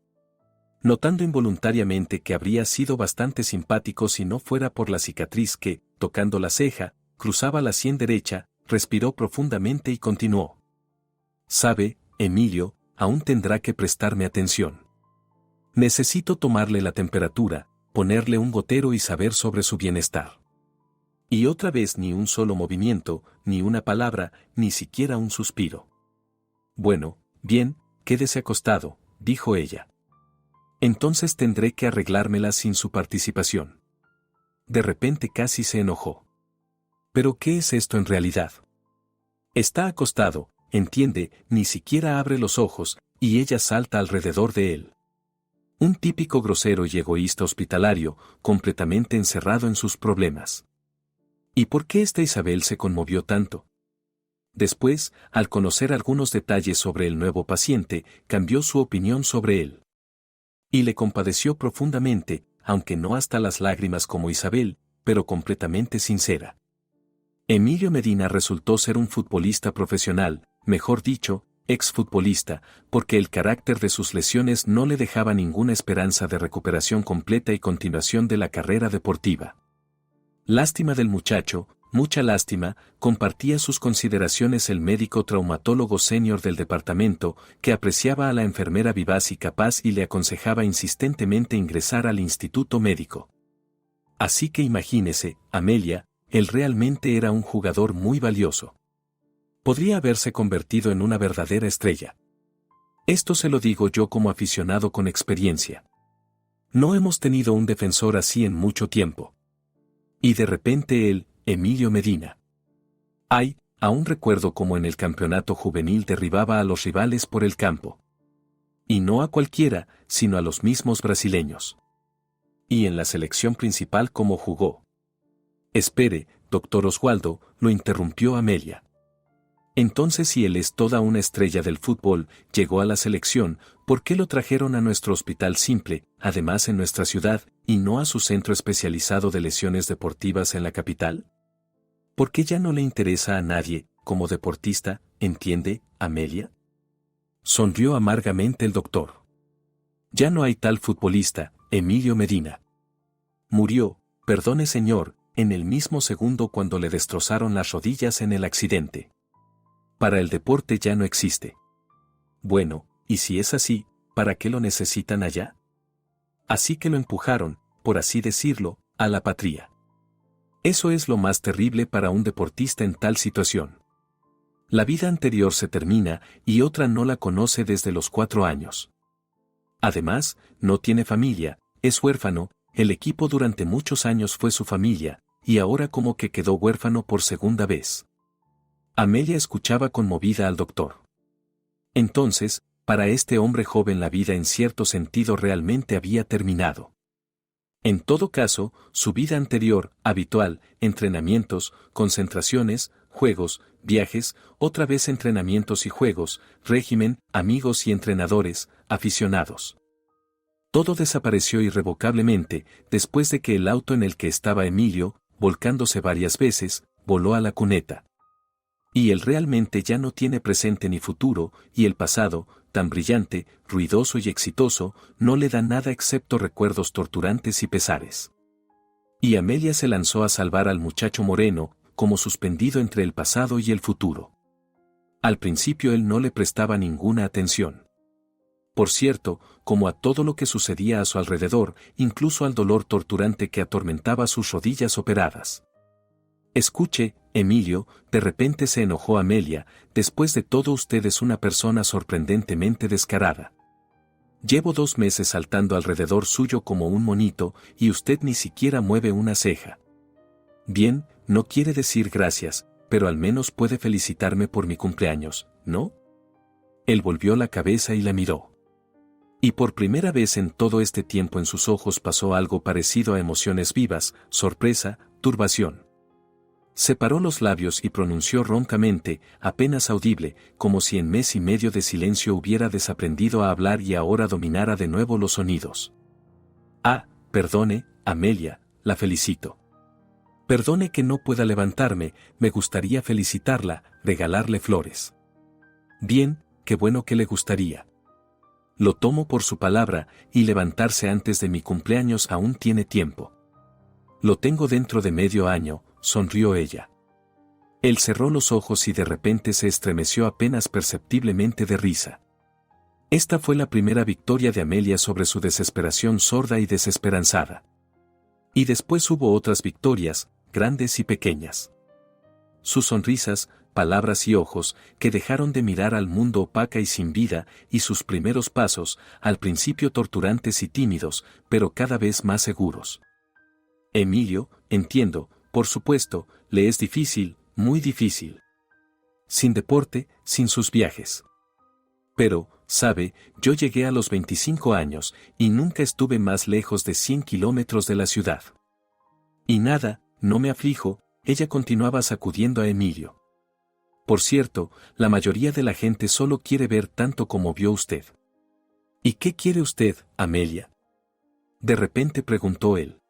Speaker 1: Notando involuntariamente que habría sido bastante simpático si no fuera por la cicatriz que, tocando la ceja, cruzaba la sien derecha, respiró profundamente y continuó. Sabe, Emilio, aún tendrá que prestarme atención. Necesito tomarle la temperatura, ponerle un gotero y saber sobre su bienestar. Y otra vez ni un solo movimiento, ni una palabra, ni siquiera un suspiro. Bueno, bien, quédese acostado, dijo ella. Entonces tendré que arreglármela sin su participación. De repente casi se enojó. ¿Pero qué es esto en realidad? Está acostado, entiende, ni siquiera abre los ojos, y ella salta alrededor de él. Un típico grosero y egoísta hospitalario, completamente encerrado en sus problemas. ¿Y por qué esta Isabel se conmovió tanto? Después, al conocer algunos detalles sobre el nuevo paciente, cambió su opinión sobre él. Y le compadeció profundamente, aunque no hasta las lágrimas como Isabel, pero completamente sincera. Emilio Medina resultó ser un futbolista profesional, mejor dicho, exfutbolista, porque el carácter de sus lesiones no le dejaba ninguna esperanza de recuperación completa y continuación de la carrera deportiva. Lástima del muchacho, mucha lástima, compartía sus consideraciones el médico traumatólogo senior del departamento, que apreciaba a la enfermera vivaz y capaz y le aconsejaba insistentemente ingresar al instituto médico. Así que imagínese, Amelia, él realmente era un jugador muy valioso. Podría haberse convertido en una verdadera estrella. Esto se lo digo yo como aficionado con experiencia. No hemos tenido un defensor así en mucho tiempo. Y de repente él, Emilio Medina. Ay, aún recuerdo cómo en el campeonato juvenil derribaba a los rivales por el campo. Y no a cualquiera, sino a los mismos brasileños. Y en la selección principal cómo jugó. Espere, doctor Oswaldo, lo interrumpió Amelia. Entonces si él es toda una estrella del fútbol, llegó a la selección, ¿por qué lo trajeron a nuestro hospital simple, además en nuestra ciudad, y no a su centro especializado de lesiones deportivas en la capital? ¿Por qué ya no le interesa a nadie, como deportista, entiende, Amelia? Sonrió amargamente el doctor. Ya no hay tal futbolista, Emilio Medina. Murió, perdone señor, en el mismo segundo cuando le destrozaron las rodillas en el accidente. Para el deporte ya no existe. Bueno, y si es así, ¿para qué lo necesitan allá? Así que lo empujaron, por así decirlo, a la patria. Eso es lo más terrible para un deportista en tal situación. La vida anterior se termina y otra no la conoce desde los 4 años. Además, no tiene familia, es huérfano, el equipo durante muchos años fue su familia, y ahora como que quedó huérfano por segunda vez. Amelia escuchaba conmovida al doctor. Entonces, para este hombre joven la vida en cierto sentido realmente había terminado. En todo caso, su vida anterior, habitual, entrenamientos, concentraciones, juegos, viajes, otra vez entrenamientos y juegos, régimen, amigos y entrenadores, aficionados. Todo desapareció irrevocablemente después de que el auto en el que estaba Emilio, volcándose varias veces, voló a la cuneta. Y él realmente ya no tiene presente ni futuro, y el pasado, tan brillante, ruidoso y exitoso, no le da nada excepto recuerdos torturantes y pesares. Y Amelia se lanzó a salvar al muchacho moreno, como suspendido entre el pasado y el futuro. Al principio él no le prestaba ninguna atención. Por cierto, como a todo lo que sucedía a su alrededor, incluso al dolor torturante que atormentaba sus rodillas operadas. Escuche, Emilio, de repente se enojó Amelia, después de todo usted es una persona sorprendentemente descarada. Llevo 2 meses saltando alrededor suyo como un monito, y usted ni siquiera mueve una ceja. Bien, no quiere decir gracias, pero al menos puede felicitarme por mi cumpleaños, ¿no? Él volvió la cabeza y la miró. Y por primera vez en todo este tiempo en sus ojos pasó algo parecido a emociones vivas, sorpresa, turbación. Separó los labios y pronunció roncamente, apenas audible, como si en mes y medio de silencio hubiera desaprendido a hablar y ahora dominara de nuevo los sonidos. Ah, perdone, Amelia, la felicito. Perdone que no pueda levantarme, me gustaría felicitarla, regalarle flores. Bien, qué bueno que le gustaría. Lo tomo por su palabra, y levantarse antes de mi cumpleaños aún tiene tiempo. Lo tengo dentro de medio año, sonrió ella. Él cerró los ojos y de repente se estremeció apenas perceptiblemente de risa. Esta fue la primera victoria de Amelia sobre su desesperación sorda y desesperanzada. Y después hubo otras victorias, grandes y pequeñas. Sus sonrisas, palabras y ojos, que dejaron de mirar al mundo opaca y sin vida, y sus primeros pasos, al principio torturantes y tímidos, pero cada vez más seguros. Emilio, entiendo, por supuesto, le es difícil, muy difícil. sin deporte, sin sus viajes. Pero, sabe, yo llegué a los 25 años y nunca estuve más lejos de 100 kilómetros de la ciudad. Y nada, no me aflijo, ella continuaba sacudiendo a Emilio. Por cierto, la mayoría de la gente solo quiere ver tanto como vio usted. ¿Y qué quiere usted, Amelia? De repente preguntó él.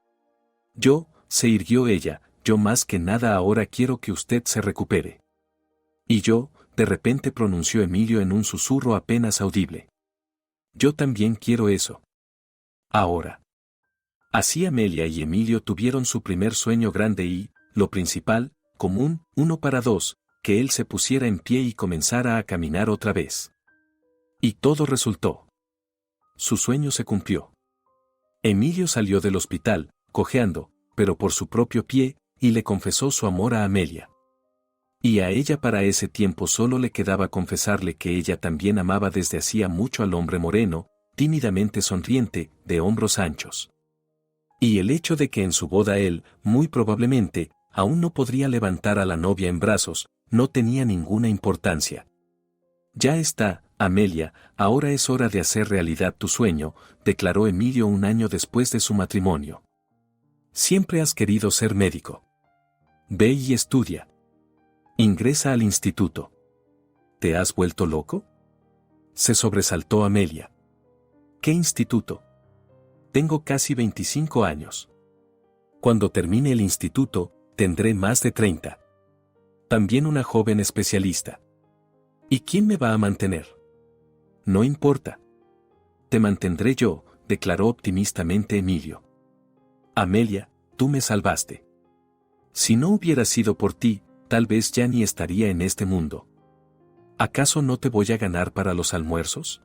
Speaker 1: Yo, se irguió ella, yo más que nada ahora quiero que usted se recupere. Y yo, de repente pronunció Emilio en un susurro apenas audible. Yo también quiero eso. Ahora. Así Amelia y Emilio tuvieron su primer sueño grande y, lo principal, común, uno para dos, que él se pusiera en pie y comenzara a caminar otra vez. Y todo resultó. Su sueño se cumplió. Emilio salió del hospital, cojeando, pero por su propio pie, y le confesó su amor a Amelia. Y a ella para ese tiempo solo le quedaba confesarle que ella también amaba desde hacía mucho al hombre moreno, tímidamente sonriente, de hombros anchos. Y el hecho de que en su boda él, muy probablemente, aún no podría levantar a la novia en brazos, no tenía ninguna importancia. Ya está, Amelia, ahora es hora de hacer realidad tu sueño, declaró Emilio un año después de su matrimonio. Siempre has querido ser médico. Ve y estudia. Ingresa al instituto. ¿Te has vuelto loco? Se sobresaltó Amelia. ¿Qué instituto? Tengo casi 25 años. Cuando termine el instituto, tendré más de 30. También una joven especialista. ¿Y quién me va a mantener? No importa. Te mantendré yo, declaró optimistamente Emilio. Amelia, tú me salvaste. Si no hubiera sido por ti, tal vez ya ni estaría en este mundo. ¿Acaso no te voy a ganar para los almuerzos?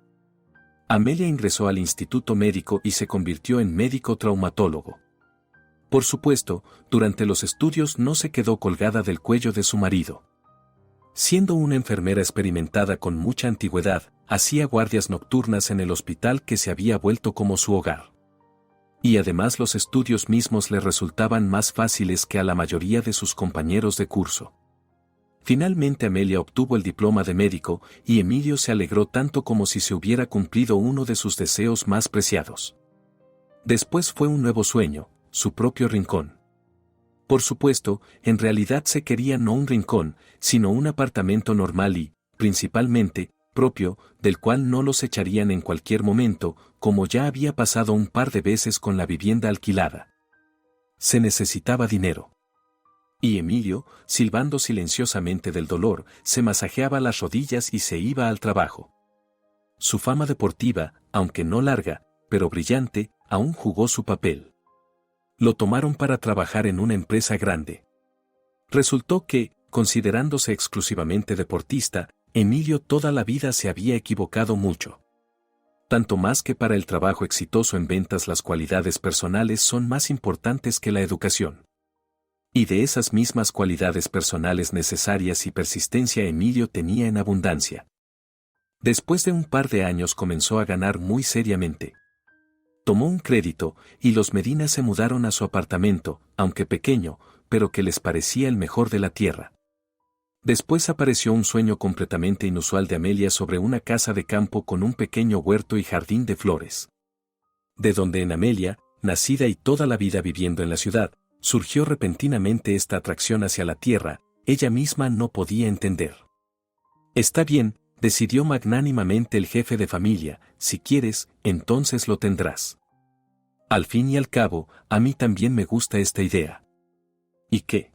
Speaker 1: Amelia ingresó al instituto médico y se convirtió en médico traumatólogo. Por supuesto, durante los estudios no se quedó colgada del cuello de su marido. Siendo una enfermera experimentada con mucha antigüedad, hacía guardias nocturnas en el hospital que se había vuelto como su hogar. Y además los estudios mismos le resultaban más fáciles que a la mayoría de sus compañeros de curso. Finalmente Amelia obtuvo el diploma de médico y Emilio se alegró tanto como si se hubiera cumplido uno de sus deseos más preciados. Después fue un nuevo sueño, su propio rincón. Por supuesto, en realidad se quería no un rincón, sino un apartamento normal y, principalmente, propio, del cual no los echarían en cualquier momento, como ya había pasado un par de veces con la vivienda alquilada. Se necesitaba dinero. Y Emilio, silbando silenciosamente del dolor, se masajeaba las rodillas y se iba al trabajo. Su fama deportiva, aunque no larga, pero brillante, aún jugó su papel. Lo tomaron para trabajar en una empresa grande. Resultó que, considerándose exclusivamente deportista, Emilio toda la vida se había equivocado mucho. Tanto más que para el trabajo exitoso en ventas las cualidades personales son más importantes que la educación. Y de esas mismas cualidades personales necesarias y persistencia Emilio tenía en abundancia. Después de un par de años comenzó a ganar muy seriamente. Tomó un crédito, y los Medina se mudaron a su apartamento, aunque pequeño, pero que les parecía el mejor de la tierra. Después apareció un sueño completamente inusual de Amelia sobre una casa de campo con un pequeño huerto y jardín de flores. De donde en Amelia, nacida y toda la vida viviendo en la ciudad, surgió repentinamente esta atracción hacia la tierra, ella misma no podía entender. Está bien, decidió magnánimamente el jefe de familia, si quieres, entonces lo tendrás. Al fin y al cabo, a mí también me gusta esta idea. ¿Y qué?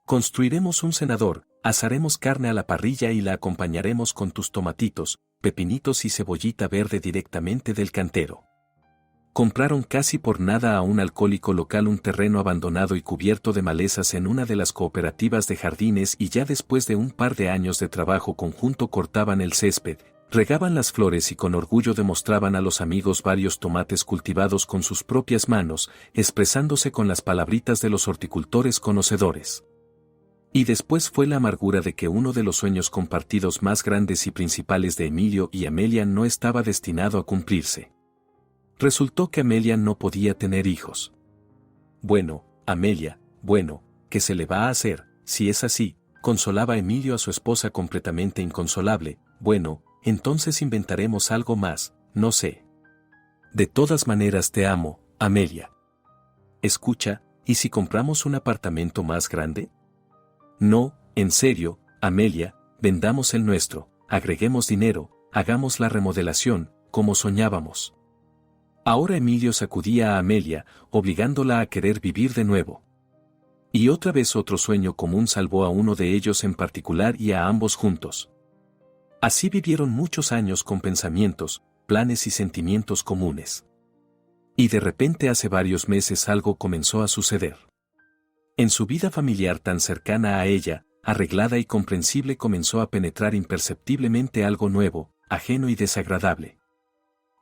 Speaker 1: Construiremos un cenador, asaremos carne a la parrilla y la acompañaremos con tus tomatitos, pepinitos y cebollita verde directamente del cantero. Compraron casi por nada a un alcohólico local un terreno abandonado y cubierto de malezas en una de las cooperativas de jardines y ya después de un par de años de trabajo conjunto cortaban el césped, regaban las flores y con orgullo demostraban a los amigos varios tomates cultivados con sus propias manos, expresándose con las palabritas de los horticultores conocedores. Y después fue la amargura de que uno de los sueños compartidos más grandes y principales de Emilio y Amelia no estaba destinado a cumplirse. Resultó que Amelia no podía tener hijos. Bueno, Amelia, bueno, ¿qué se le va a hacer, si es así? consolaba Emilio a su esposa completamente inconsolable. Bueno, entonces inventaremos algo más, no sé. De todas maneras te amo, Amelia. Escucha, ¿y si compramos un apartamento más grande? No, en serio, Amelia, vendamos el nuestro, agreguemos dinero, hagamos la remodelación, como soñábamos. Ahora Emilio sacudía a Amelia, obligándola a querer vivir de nuevo. Y otra vez otro sueño común salvó a uno de ellos en particular y a ambos juntos. Así vivieron muchos años con pensamientos, planes y sentimientos comunes. Y de repente hace varios meses algo comenzó a suceder. En su vida familiar tan cercana a ella, arreglada y comprensible, comenzó a penetrar imperceptiblemente algo nuevo, ajeno y desagradable.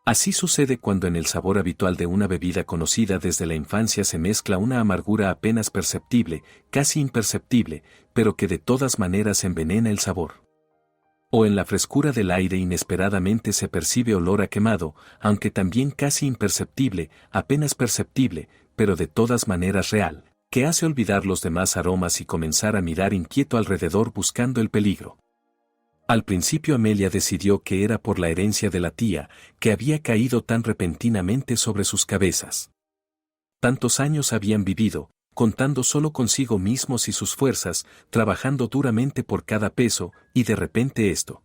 Speaker 1: Así sucede cuando en el sabor habitual de una bebida conocida desde la infancia se mezcla una amargura apenas perceptible, casi imperceptible, pero que de todas maneras envenena el sabor. O en la frescura del aire inesperadamente se percibe olor a quemado, aunque también casi imperceptible, apenas perceptible, pero de todas maneras real, que hace olvidar los demás aromas y comenzar a mirar inquieto alrededor buscando el peligro. Al principio Amelia decidió que era por la herencia de la tía, que había caído tan repentinamente sobre sus cabezas. Tantos años habían vivido, contando solo consigo mismos y sus fuerzas, trabajando duramente por cada peso, y de repente esto.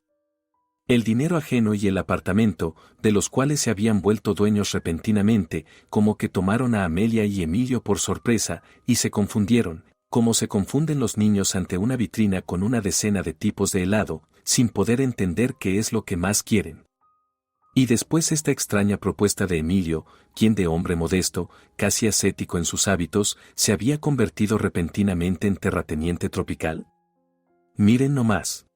Speaker 1: El dinero ajeno y el apartamento, de los cuales se habían vuelto dueños repentinamente, como que tomaron a Amelia y Emilio por sorpresa, y se confundieron, como se confunden los niños ante una vitrina con una decena de tipos de helado, sin poder entender qué es lo que más quieren. Y después esta extraña propuesta de Emilio, quien de hombre modesto, casi ascético en sus hábitos, se había convertido repentinamente en terrateniente tropical. Miren nomás.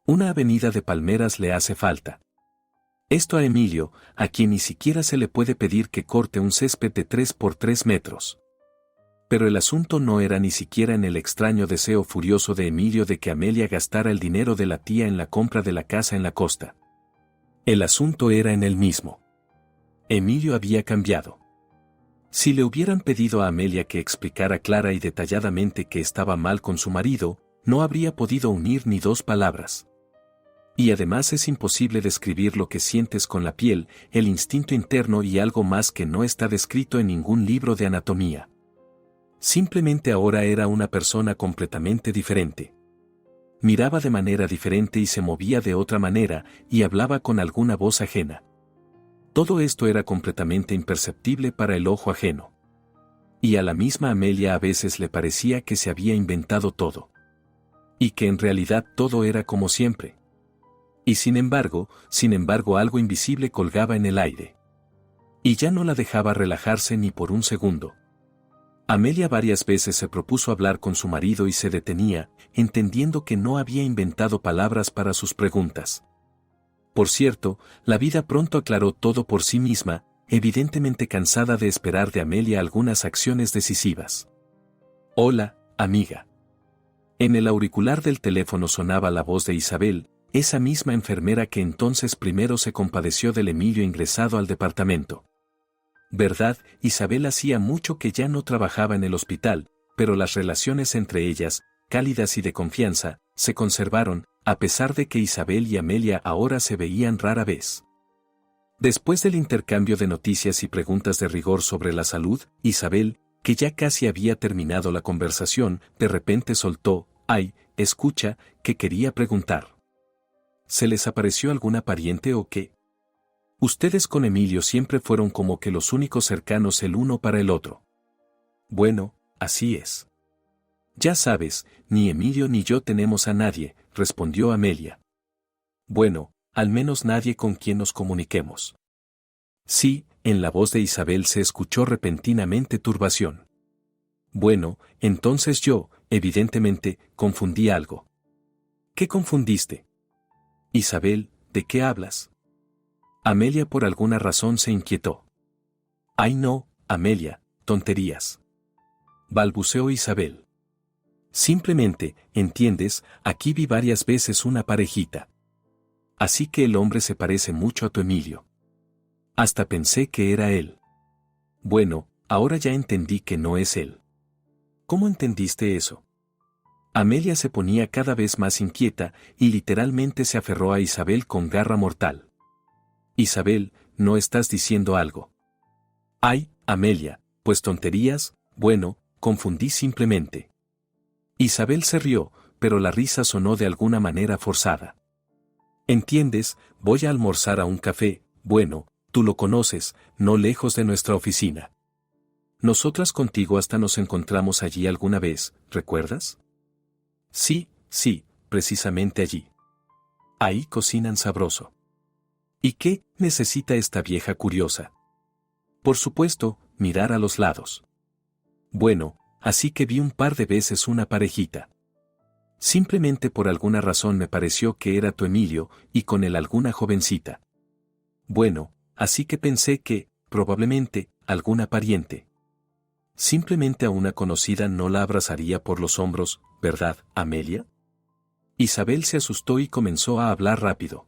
Speaker 1: Una avenida de palmeras le hace falta. Esto a Emilio, a quien ni siquiera se le puede pedir que corte un césped de 3 por 3 metros. Pero el asunto no era ni siquiera en el extraño deseo furioso de Emilio de que Amelia gastara el dinero de la tía en la compra de la casa en la costa. El asunto era en él mismo. Emilio había cambiado. Si le hubieran pedido a Amelia que explicara clara y detalladamente que estaba mal con su marido, no habría podido unir ni dos palabras. Y además es imposible describir lo que sientes con la piel, el instinto interno y algo más que no está descrito en ningún libro de anatomía. Simplemente ahora era una persona completamente diferente. Miraba de manera diferente y se movía de otra manera, y hablaba con alguna voz ajena. Todo esto era completamente imperceptible para el ojo ajeno. Y a la misma Amelia a veces le parecía que se había inventado todo. Y que en realidad todo era como siempre. Y sin embargo, algo invisible colgaba en el aire. Y ya no la dejaba relajarse ni por un segundo. Amelia varias veces se propuso hablar con su marido y se detenía, entendiendo que no había inventado palabras para sus preguntas. Por cierto, la vida pronto aclaró todo por sí misma, evidentemente cansada de esperar de Amelia algunas acciones decisivas. «Hola, amiga». En el auricular del teléfono sonaba la voz de Isabel, esa misma enfermera que entonces primero se compadeció del Emilio ingresado al departamento. ¿Verdad? Isabel hacía mucho que ya no trabajaba en el hospital, pero las relaciones entre ellas, cálidas y de confianza, se conservaron, a pesar de que Isabel y Amelia ahora se veían rara vez. Después del intercambio de noticias y preguntas de rigor sobre la salud, Isabel, que ya casi había terminado la conversación, de repente soltó: «Ay, escucha, que quería preguntar. ¿Se les apareció alguna pariente o qué? Ustedes con Emilio siempre fueron como que los únicos cercanos el uno para el otro». «Bueno, así es. Ya sabes, ni Emilio ni yo tenemos a nadie», respondió Amelia. «Bueno, al menos nadie con quien nos comuniquemos». Sí, en la voz de Isabel se escuchó repentinamente turbación. «Bueno, entonces yo, evidentemente, confundí algo». «¿Qué confundiste?» «Isabel, ¿de qué hablas?» Amelia por alguna razón se inquietó. «Ay no, Amelia, tonterías», balbuceó Isabel. «Simplemente, entiendes, aquí vi varias veces una parejita. Así que el hombre se parece mucho a tu Emilio. Hasta pensé que era él». «Bueno, ahora ya entendí que no es él». «¿Cómo entendiste eso?» Amelia se ponía cada vez más inquieta y literalmente se aferró a Isabel con garra mortal. Isabel, ¿no estás diciendo algo? Ay, Amelia, pues tonterías, bueno, confundí simplemente. Isabel se rió, pero la risa sonó de alguna manera forzada. ¿Entiendes? Voy a almorzar a un café, bueno, tú lo conoces, no lejos de nuestra oficina. Nosotras contigo hasta nos encontramos allí alguna vez, ¿recuerdas? Sí, sí, precisamente allí. Ahí cocinan sabroso. ¿Y qué necesita esta vieja curiosa? Por supuesto, mirar a los lados. Bueno, así que vi un par de veces una parejita. Simplemente por alguna razón me pareció que era tu Emilio y con él alguna jovencita. Bueno, así que pensé que, probablemente, alguna pariente. Simplemente a una conocida no la abrazaría por los hombros, ¿verdad, Amelia? Isabel se asustó y comenzó a hablar rápido.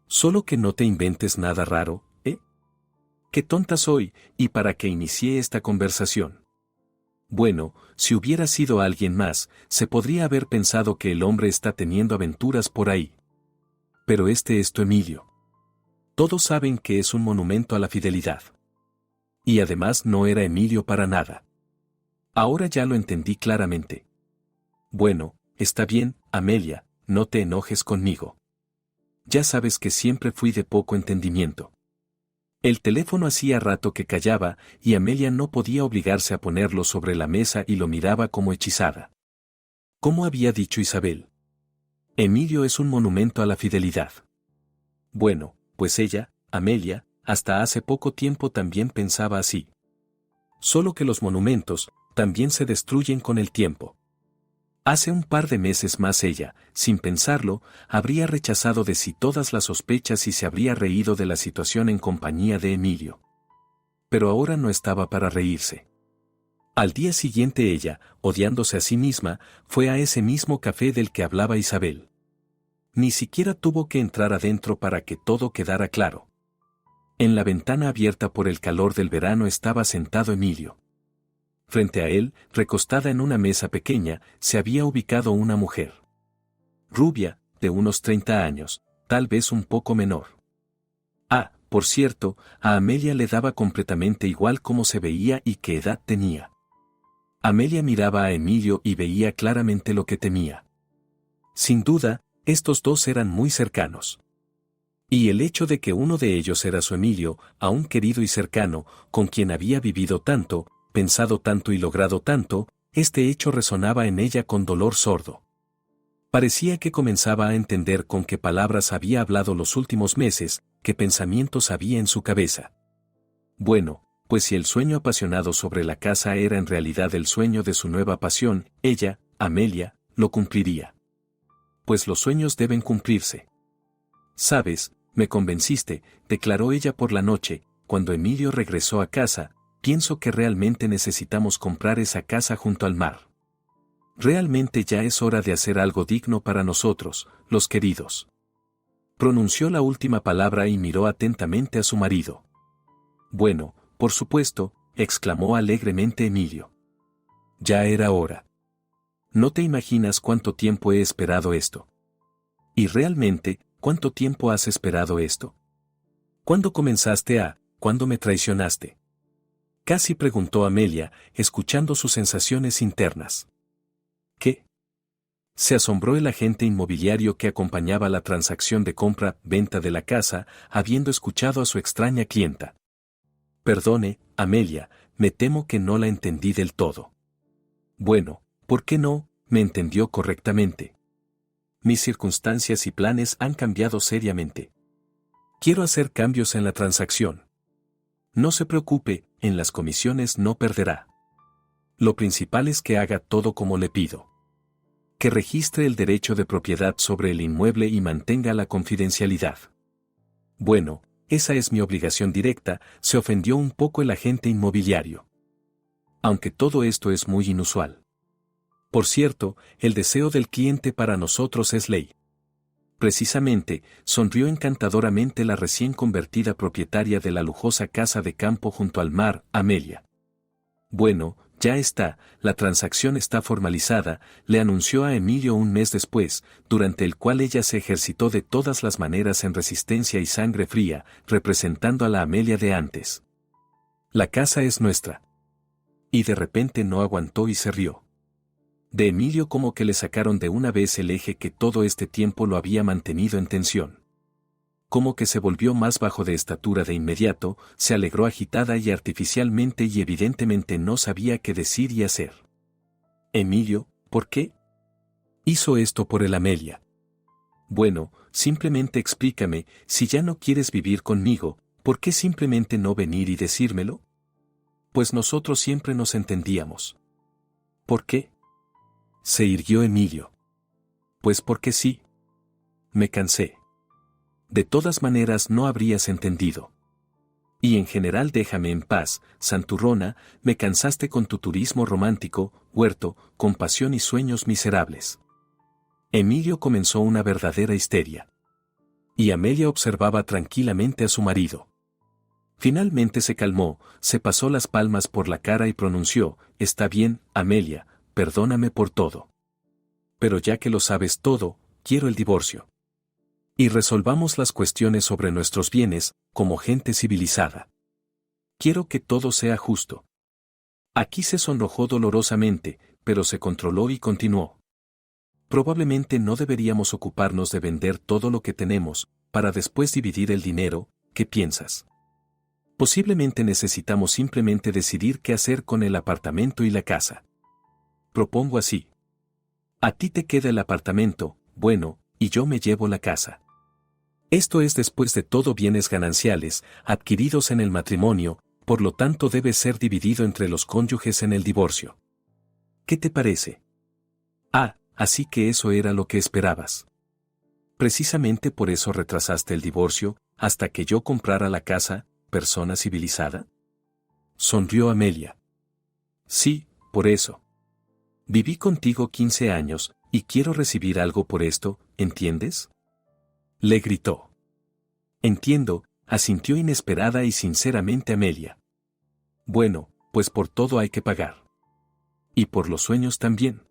Speaker 1: Solo que no te inventes nada raro, ¿eh? Qué tonta soy, y para qué inicié esta conversación. Bueno, si hubiera sido alguien más, se podría haber pensado que el hombre está teniendo aventuras por ahí. Pero este es tu Emilio. Todos saben que es un monumento a la fidelidad. Y además no era Emilio para nada. Ahora ya lo entendí claramente. Bueno, está bien, Amelia, no te enojes conmigo. Ya sabes que siempre fui de poco entendimiento. El teléfono hacía rato que callaba y Amelia no podía obligarse a ponerlo sobre la mesa y lo miraba como hechizada. ¿Cómo había dicho Isabel? Emilio es un monumento a la fidelidad. Bueno, pues ella, Amelia, hasta hace poco tiempo también pensaba así. Solo que los monumentos también se destruyen con el tiempo. Hace un par de meses más ella, sin pensarlo, habría rechazado de sí todas las sospechas y se habría reído de la situación en compañía de Emilio. Pero ahora no estaba para reírse. Al día siguiente ella, odiándose a sí misma, fue a ese mismo café del que hablaba Isabel. Ni siquiera tuvo que entrar adentro para que todo quedara claro. En la ventana abierta por el calor del verano estaba sentado Emilio. Frente a él, recostada en una mesa pequeña, se había ubicado una mujer. Rubia, de unos 30 años, tal vez un poco menor. Ah, por cierto, a Amelia le daba completamente igual cómo se veía y qué edad tenía. Amelia miraba a Emilio y veía claramente lo que temía. Sin duda, estos dos eran muy cercanos. Y el hecho de que uno de ellos era su Emilio, aún querido y cercano, con quien había vivido tanto, pensado tanto y logrado tanto, este hecho resonaba en ella con dolor sordo. Parecía que comenzaba a entender con qué palabras había hablado los últimos meses, qué pensamientos había en su cabeza. Bueno, pues si el sueño apasionado sobre la casa era en realidad el sueño de su nueva pasión, ella, Amelia, lo cumpliría. Pues los sueños deben cumplirse. Sabes, me convenciste, declaró ella por la noche, cuando Emilio regresó a casa. Pienso que realmente necesitamos comprar esa casa junto al mar. Realmente ya es hora de hacer algo digno para nosotros, los queridos. Pronunció la última palabra y miró atentamente a su marido. Bueno, por supuesto, exclamó alegremente Emilio. Ya era hora. No te imaginas cuánto tiempo he esperado esto. Y realmente, ¿cuánto tiempo has esperado esto? ¿Cuándo cuándo me traicionaste? Casi preguntó Amelia, escuchando sus sensaciones internas. ¿Qué? Se asombró el agente inmobiliario que acompañaba la transacción de compra-venta de la casa, habiendo escuchado a su extraña clienta. Perdone, Amelia, me temo que no la entendí del todo. Bueno, ¿por qué no? Me entendió correctamente. Mis circunstancias y planes han cambiado seriamente. Quiero hacer cambios en la transacción. No se preocupe, en las comisiones no perderá. Lo principal es que haga todo como le pido. Que registre el derecho de propiedad sobre el inmueble y mantenga la confidencialidad. Bueno, esa es mi obligación directa, se ofendió un poco el agente inmobiliario. Aunque todo esto es muy inusual. Por cierto, el deseo del cliente para nosotros es ley. Precisamente, sonrió encantadoramente la recién convertida propietaria de la lujosa casa de campo junto al mar, Amelia. Bueno, Ya está, la transacción está formalizada, le anunció a Emilio un mes después, durante el cual ella se ejercitó de todas las maneras en resistencia y sangre fría, representando a la Amelia de antes. La casa es nuestra. Y de repente no aguantó y se rió. De Emilio como que le sacaron de una vez el eje que todo este tiempo lo había mantenido en tensión. Como que se volvió más bajo de estatura de inmediato, se alegró agitada y artificialmente y evidentemente no sabía qué decir y hacer. Emilio, ¿por qué? Hizo esto por el Amelia. Bueno, simplemente explícame, si ya no quieres vivir conmigo, ¿por qué simplemente no venir y decírmelo? Pues nosotros siempre nos entendíamos. ¿Por qué? Se irguió Emilio. Pues porque sí. Me cansé. De todas maneras no habrías entendido. Y en general déjame en paz, santurrona, me cansaste con tu turismo romántico, huerto, compasión y sueños miserables. Emilio comenzó una verdadera histeria. Y Amelia observaba tranquilamente a su marido. Finalmente se calmó, se pasó las palmas por la cara y pronunció, está bien, Amelia, perdóname por todo. Pero ya que lo sabes todo, quiero el divorcio. Y resolvamos las cuestiones sobre nuestros bienes, como gente civilizada. Quiero que todo sea justo. Aquí se sonrojó dolorosamente, pero se controló y continuó. Probablemente no deberíamos ocuparnos de vender todo lo que tenemos, para después dividir el dinero, ¿qué piensas? Posiblemente necesitamos simplemente decidir qué hacer con el apartamento y la casa. Propongo así. A ti te queda el apartamento, bueno, y yo me llevo la casa. Esto es después de todo bienes gananciales, adquiridos en el matrimonio, por lo tanto debe ser dividido entre los cónyuges en el divorcio. ¿Qué te parece? Ah, así que eso era lo que esperabas. Precisamente por eso retrasaste el divorcio, hasta que yo comprara la casa, persona civilizada. Sonrió Amelia. Sí, por eso. Viví contigo 15 años, y quiero recibir algo por esto, ¿entiendes? Le gritó. Entiendo, asintió inesperada y sinceramente Amelia. Bueno, pues por todo hay que pagar. Y por los sueños también.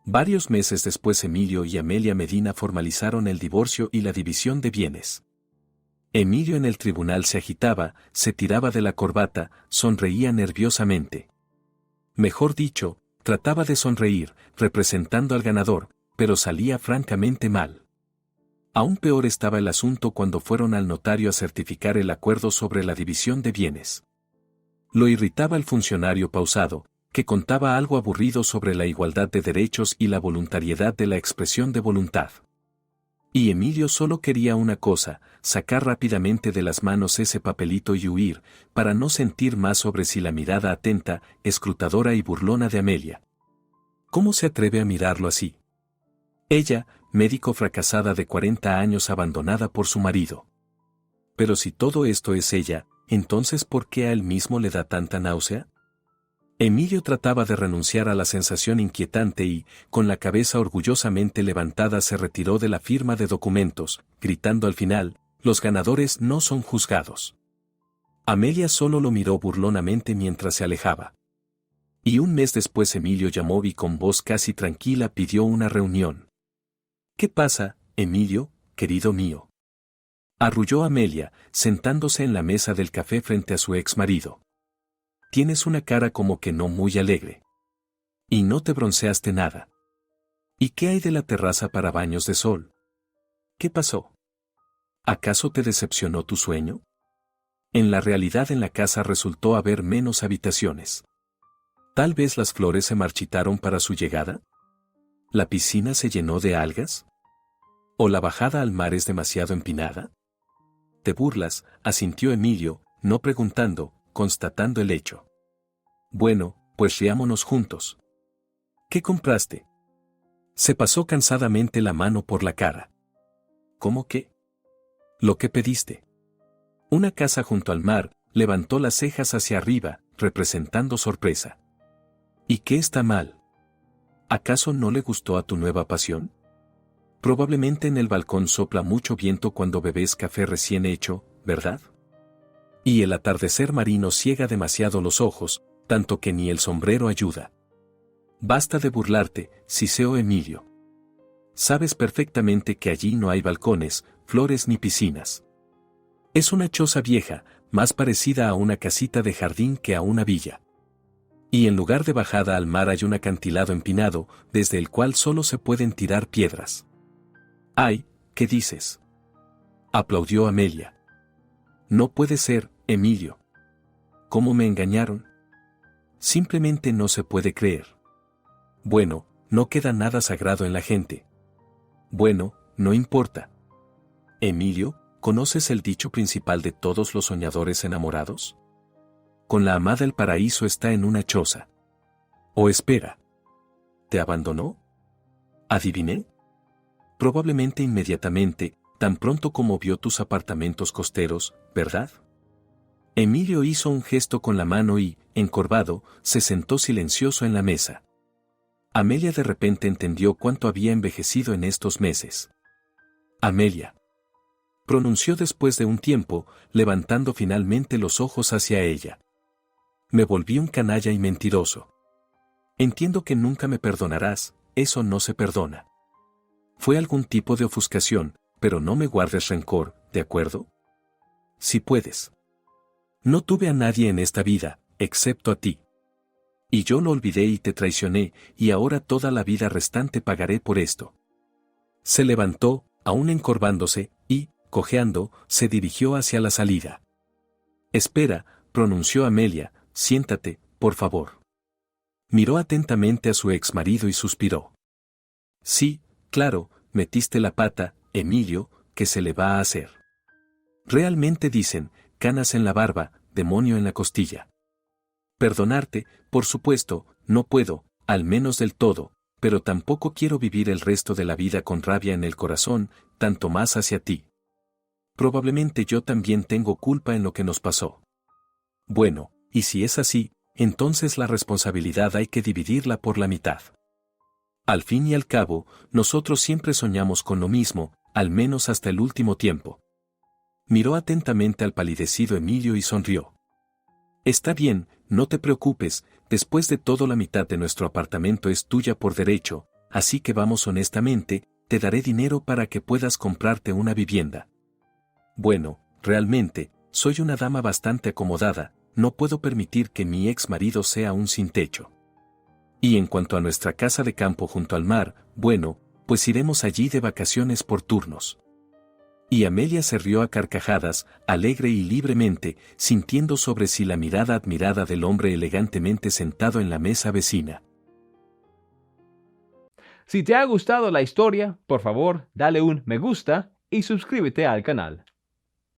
Speaker 1: Varios meses después Emilio y Amelia Medina formalizaron el divorcio y la división de bienes. Emilio en el tribunal se agitaba, se tiraba de la corbata, sonreía nerviosamente. Mejor dicho, trataba de sonreír, representando al ganador, pero salía francamente mal. Aún peor estaba el asunto cuando fueron al notario a certificar el acuerdo sobre la división de bienes. Lo irritaba el funcionario pausado, que contaba algo aburrido sobre la igualdad de derechos y la voluntariedad de la expresión de voluntad. Y Emilio solo quería una cosa, sacar rápidamente de las manos ese papelito y huir, para no sentir más sobre sí la mirada atenta, escrutadora y burlona de Amelia. ¿Cómo se atreve a mirarlo así? Ella, médico fracasada de 40 años abandonada por su marido. Pero si todo esto es ella, entonces ¿por qué a él mismo le da tanta náusea? Emilio trataba de renunciar a la sensación inquietante y, con la cabeza orgullosamente levantada, se retiró de la firma de documentos, gritando al final, los ganadores no son juzgados. Amelia solo lo miró burlonamente mientras se alejaba. Y un mes después Emilio llamó y con voz casi tranquila pidió una reunión. ¿Qué pasa, Emilio, querido mío? Arrulló Amelia, sentándose en la mesa del café frente a su ex marido. Tienes una cara como que no muy alegre. Y no te bronceaste nada. ¿Y qué hay de la terraza para baños de sol? ¿Qué pasó? ¿Acaso te decepcionó tu sueño? En la realidad en la casa resultó haber menos habitaciones. ¿Tal vez las flores se marchitaron para su llegada? ¿La piscina se llenó de algas? ¿O la bajada al mar es demasiado empinada? Te burlas, asintió Emilio, no preguntando, constatando el hecho. Bueno, pues riámonos juntos. ¿Qué compraste? Se pasó cansadamente la mano por la cara. ¿Cómo qué? Lo que pediste. Una casa junto al mar, levantó las cejas hacia arriba, representando sorpresa. ¿Y qué está mal? ¿Acaso no le gustó a tu nueva pasión? Probablemente en el balcón sopla mucho viento cuando bebes café recién hecho, ¿verdad? Y el atardecer marino ciega demasiado los ojos, tanto que ni el sombrero ayuda. Basta de burlarte, siseo Emilio. Sabes perfectamente que allí no hay balcones, flores ni piscinas. Es una choza vieja, más parecida a una casita de jardín que a una villa. Y en lugar de bajada al mar hay un acantilado empinado, desde el cual solo se pueden tirar piedras. ¡Ay! ¿Qué dices? Aplaudió Amelia. No puede ser, Emilio. ¿Cómo me engañaron? Simplemente no se puede creer. Bueno, no queda nada sagrado en la gente. Bueno, no importa. Emilio, ¿conoces el dicho principal de todos los soñadores enamorados? Con la amada el paraíso está en una choza. O espera. ¿Te abandonó? ¿Adiviné? Probablemente inmediatamente, tan pronto como vio tus apartamentos costeros, ¿verdad? Emilio hizo un gesto con la mano y, encorvado, se sentó silencioso en la mesa. Amelia de repente entendió cuánto había envejecido en estos meses. Amelia. Pronunció después de un tiempo, levantando finalmente los ojos hacia ella. Me volví un canalla y mentiroso. Entiendo que nunca me perdonarás, eso no se perdona. Fue algún tipo de ofuscación, pero no me guardes rencor, ¿de acuerdo? Si puedes. No tuve a nadie en esta vida, excepto a ti. Y yo lo olvidé y te traicioné, y ahora toda la vida restante pagaré por esto. Se levantó, aún encorvándose, y, cojeando, se dirigió hacia la salida. Espera, pronunció Amelia, siéntate, por favor. Miró atentamente a su exmarido y suspiró. Sí, claro, metiste la pata, Emilio, ¿qué se le va a hacer? Realmente dicen, canas en la barba, demonio en la costilla. Perdonarte, por supuesto, no puedo, al menos del todo, pero tampoco quiero vivir el resto de la vida con rabia en el corazón, tanto más hacia ti. Probablemente yo también tengo culpa en lo que nos pasó. Bueno, y si es así, entonces la responsabilidad hay que dividirla por la mitad. Al fin y al cabo, nosotros siempre soñamos con lo mismo, al menos hasta el último tiempo. Miró atentamente al palidecido Emilio y sonrió. Está bien, no te preocupes, después de todo la mitad de nuestro apartamento es tuya por derecho, así que vamos honestamente, te daré dinero para que puedas comprarte una vivienda. Bueno, realmente, soy una dama bastante acomodada, no puedo permitir que mi ex marido sea un sin techo. Y en cuanto a nuestra casa de campo junto al mar, bueno, pues iremos allí de vacaciones por turnos. Y Amelia se rió a carcajadas, alegre y libremente, sintiendo sobre sí la mirada admirada del hombre elegantemente sentado en la mesa vecina.
Speaker 2: Si te ha gustado la historia, por favor, dale un me gusta y suscríbete al canal.